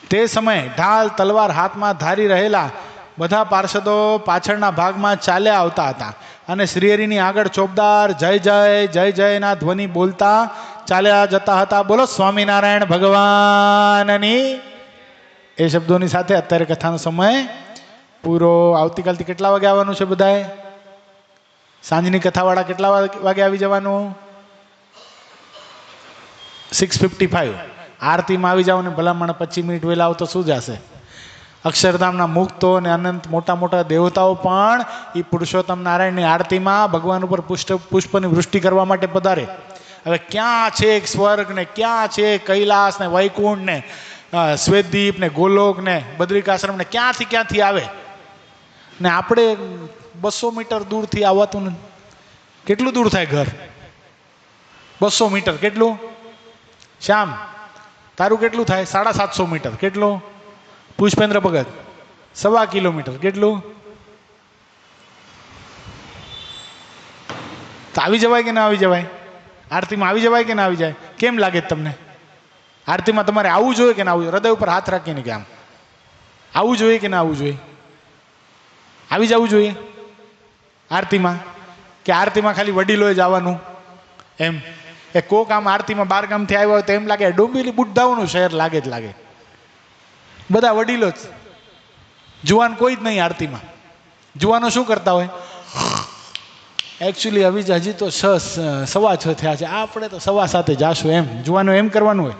તે સમયે ઢાલ તલવાર હાથમાં ધારી રહેલા બધા પાર્ષદો પાછળના ભાગમાં ચાલ્યા આવતા હતા અને શ્રીહરિની આગળ ચોબદાર જય જય જય જયના ધ્વનિ બોલતા ચાલ્યા જતા હતા. બોલો સ્વામિનારાયણ ભગવાનની. એ શબ્દોની સાથે અત્યારે કથાનો સમય પૂરો. આવતીકાલથી કેટલા વાગે આવવાનું છે બધાએ? સાંજની કથાવાળા કેટલા વાગે આવી જવાનું? 6:55. આરતીમાં આવી જાઓ ને ભલામણ 25 મિનિટ વહેલા આવો તો શું જશે? અક્ષરધામના મુક્તો અને અનંત મોટા મોટા દેવતાઓ પણ એ પુરુષોત્તમ નારાયણની આરતીમાં ભગવાન ઉપર પુષ્પની વૃષ્ટિ કરવા માટે પધારે. હવે ક્યાં છે સ્વર્ગ ને ક્યાં છે કૈલાસ ને વૈકુંઠ ને શ્વેતદીપ ને ગોલોક ને બદ્રિકાશ્રમ ને ક્યાંથી આવે ને આપણે 200 મીટર દૂરથી આવતું નથી. કેટલું દૂર થાય ઘર? 200 મીટર. કેટલું શ્યામ તારું કેટલું થાય? 750 મીટર. કેટલું પુષ્પેન્દ્ર ભગત? 1.25 કિલોમીટર. કેટલું? તો આવી જવાય કે ના આવી જવાય? આરતીમાં આવી જવાય કે ના આવી જાય? કેમ લાગે તમને આરતીમાં તમારે આવવું જોઈએ કે ના આવવું જોઈએ? હૃદય ઉપર હાથ રાખીને કે આમ આવવું જોઈએ કે ના આવવું જોઈએ? આવી જવું જોઈએ આરતીમાં? કે આરતીમાં ખાલી વડીલોએ જ આવવાનું એમ? એ કોક આમ આરતીમાં 12 ગામથી આવ્યા હોય તો એમ લાગે ડોંબિવલી બુદ્ધાઓનું શહેર લાગે જ લાગે. બધા વડીલો જ, જુવાન કોઈ જ નહીં આરતીમાં. જુવાનો શું કરતા હોય? એકચ્યુઅલી હજી તો 6:15 થયા છે, આપણે તો 7:15 જાશું એમ. જુવાનો એમ કરવાનું હોય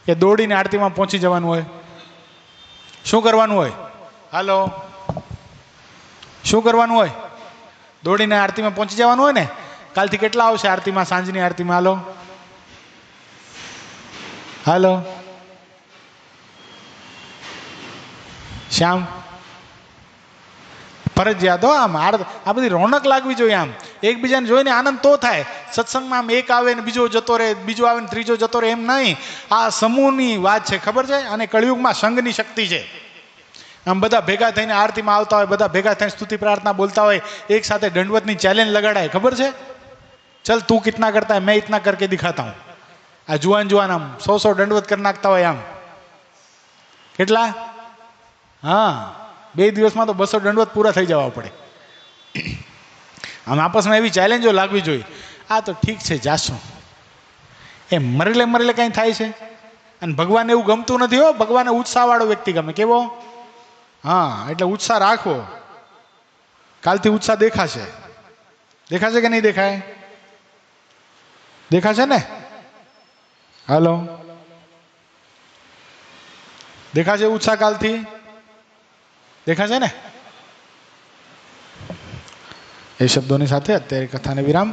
કે દોડીને આરતીમાં પહોંચી જવાનું હોય? શું કરવાનું હોય? હાલો, શું કરવાનું હોય? દોડીને આરતીમાં પહોંચી જવાનું હોય ને. કાલથી કેટલા આવશે આરતીમાં, સાંજની આરતીમાં? હાલો હાલો શ્યામ, ફરજિયાત હો. આમ આ બધી રોનક લાગવી જોઈએ. આમ એકબીજાને જોઈને આનંદ તો થાય. સત્સંગમાં આમ એક આવે ને બીજો જતો રહે, બીજો આવે ને ત્રીજો જતો રહે, એમ નહીં. આ સમૂહની વાત છે, ખબર છે? અને કળિયુગમાં સંઘની શક્તિ છે. આમ બધા ભેગા થઈને આરતીમાં આવતા હોય, બધા ભેગા થઈને સ્તુતિ પ્રાર્થના બોલતા હોય, એક સાથે દંડવતની ચેલેન્જ લગાડાય. ખબર છે? ચલ તું કિતના કરતા है, मैं इतना करके दिखाता हूँ. આ જુવાન આમ 100 દંડવત કરી નાખતા હોય. આમ કેટલા? હા, 2 દિવસમાં તો 200 દંડવત પૂરા થઈ જવા પડે. આમ આપસમાં એવી ચેલેન્જો લાગવી જોઈએ. આ તો ઠીક છે જાશું, એ મરેલે કંઈ થાય છે. અને ભગવાન એવું ગમતું નથી હો. ભગવાને ઉત્સાહવાળો વ્યક્તિ ગમે. કેવો? હા, એટલે ઉત્સાહ રાખવો. કાલથી ઉત્સાહ દેખાશે. દેખાશે કે નહીં દેખાય? દેખાશે ને? હાલો, દેખાશે ઉત્સાહ કાલથી? દેખાશે ને? એ શબ્દોની સાથે અત્યારે કથાને વિરામ.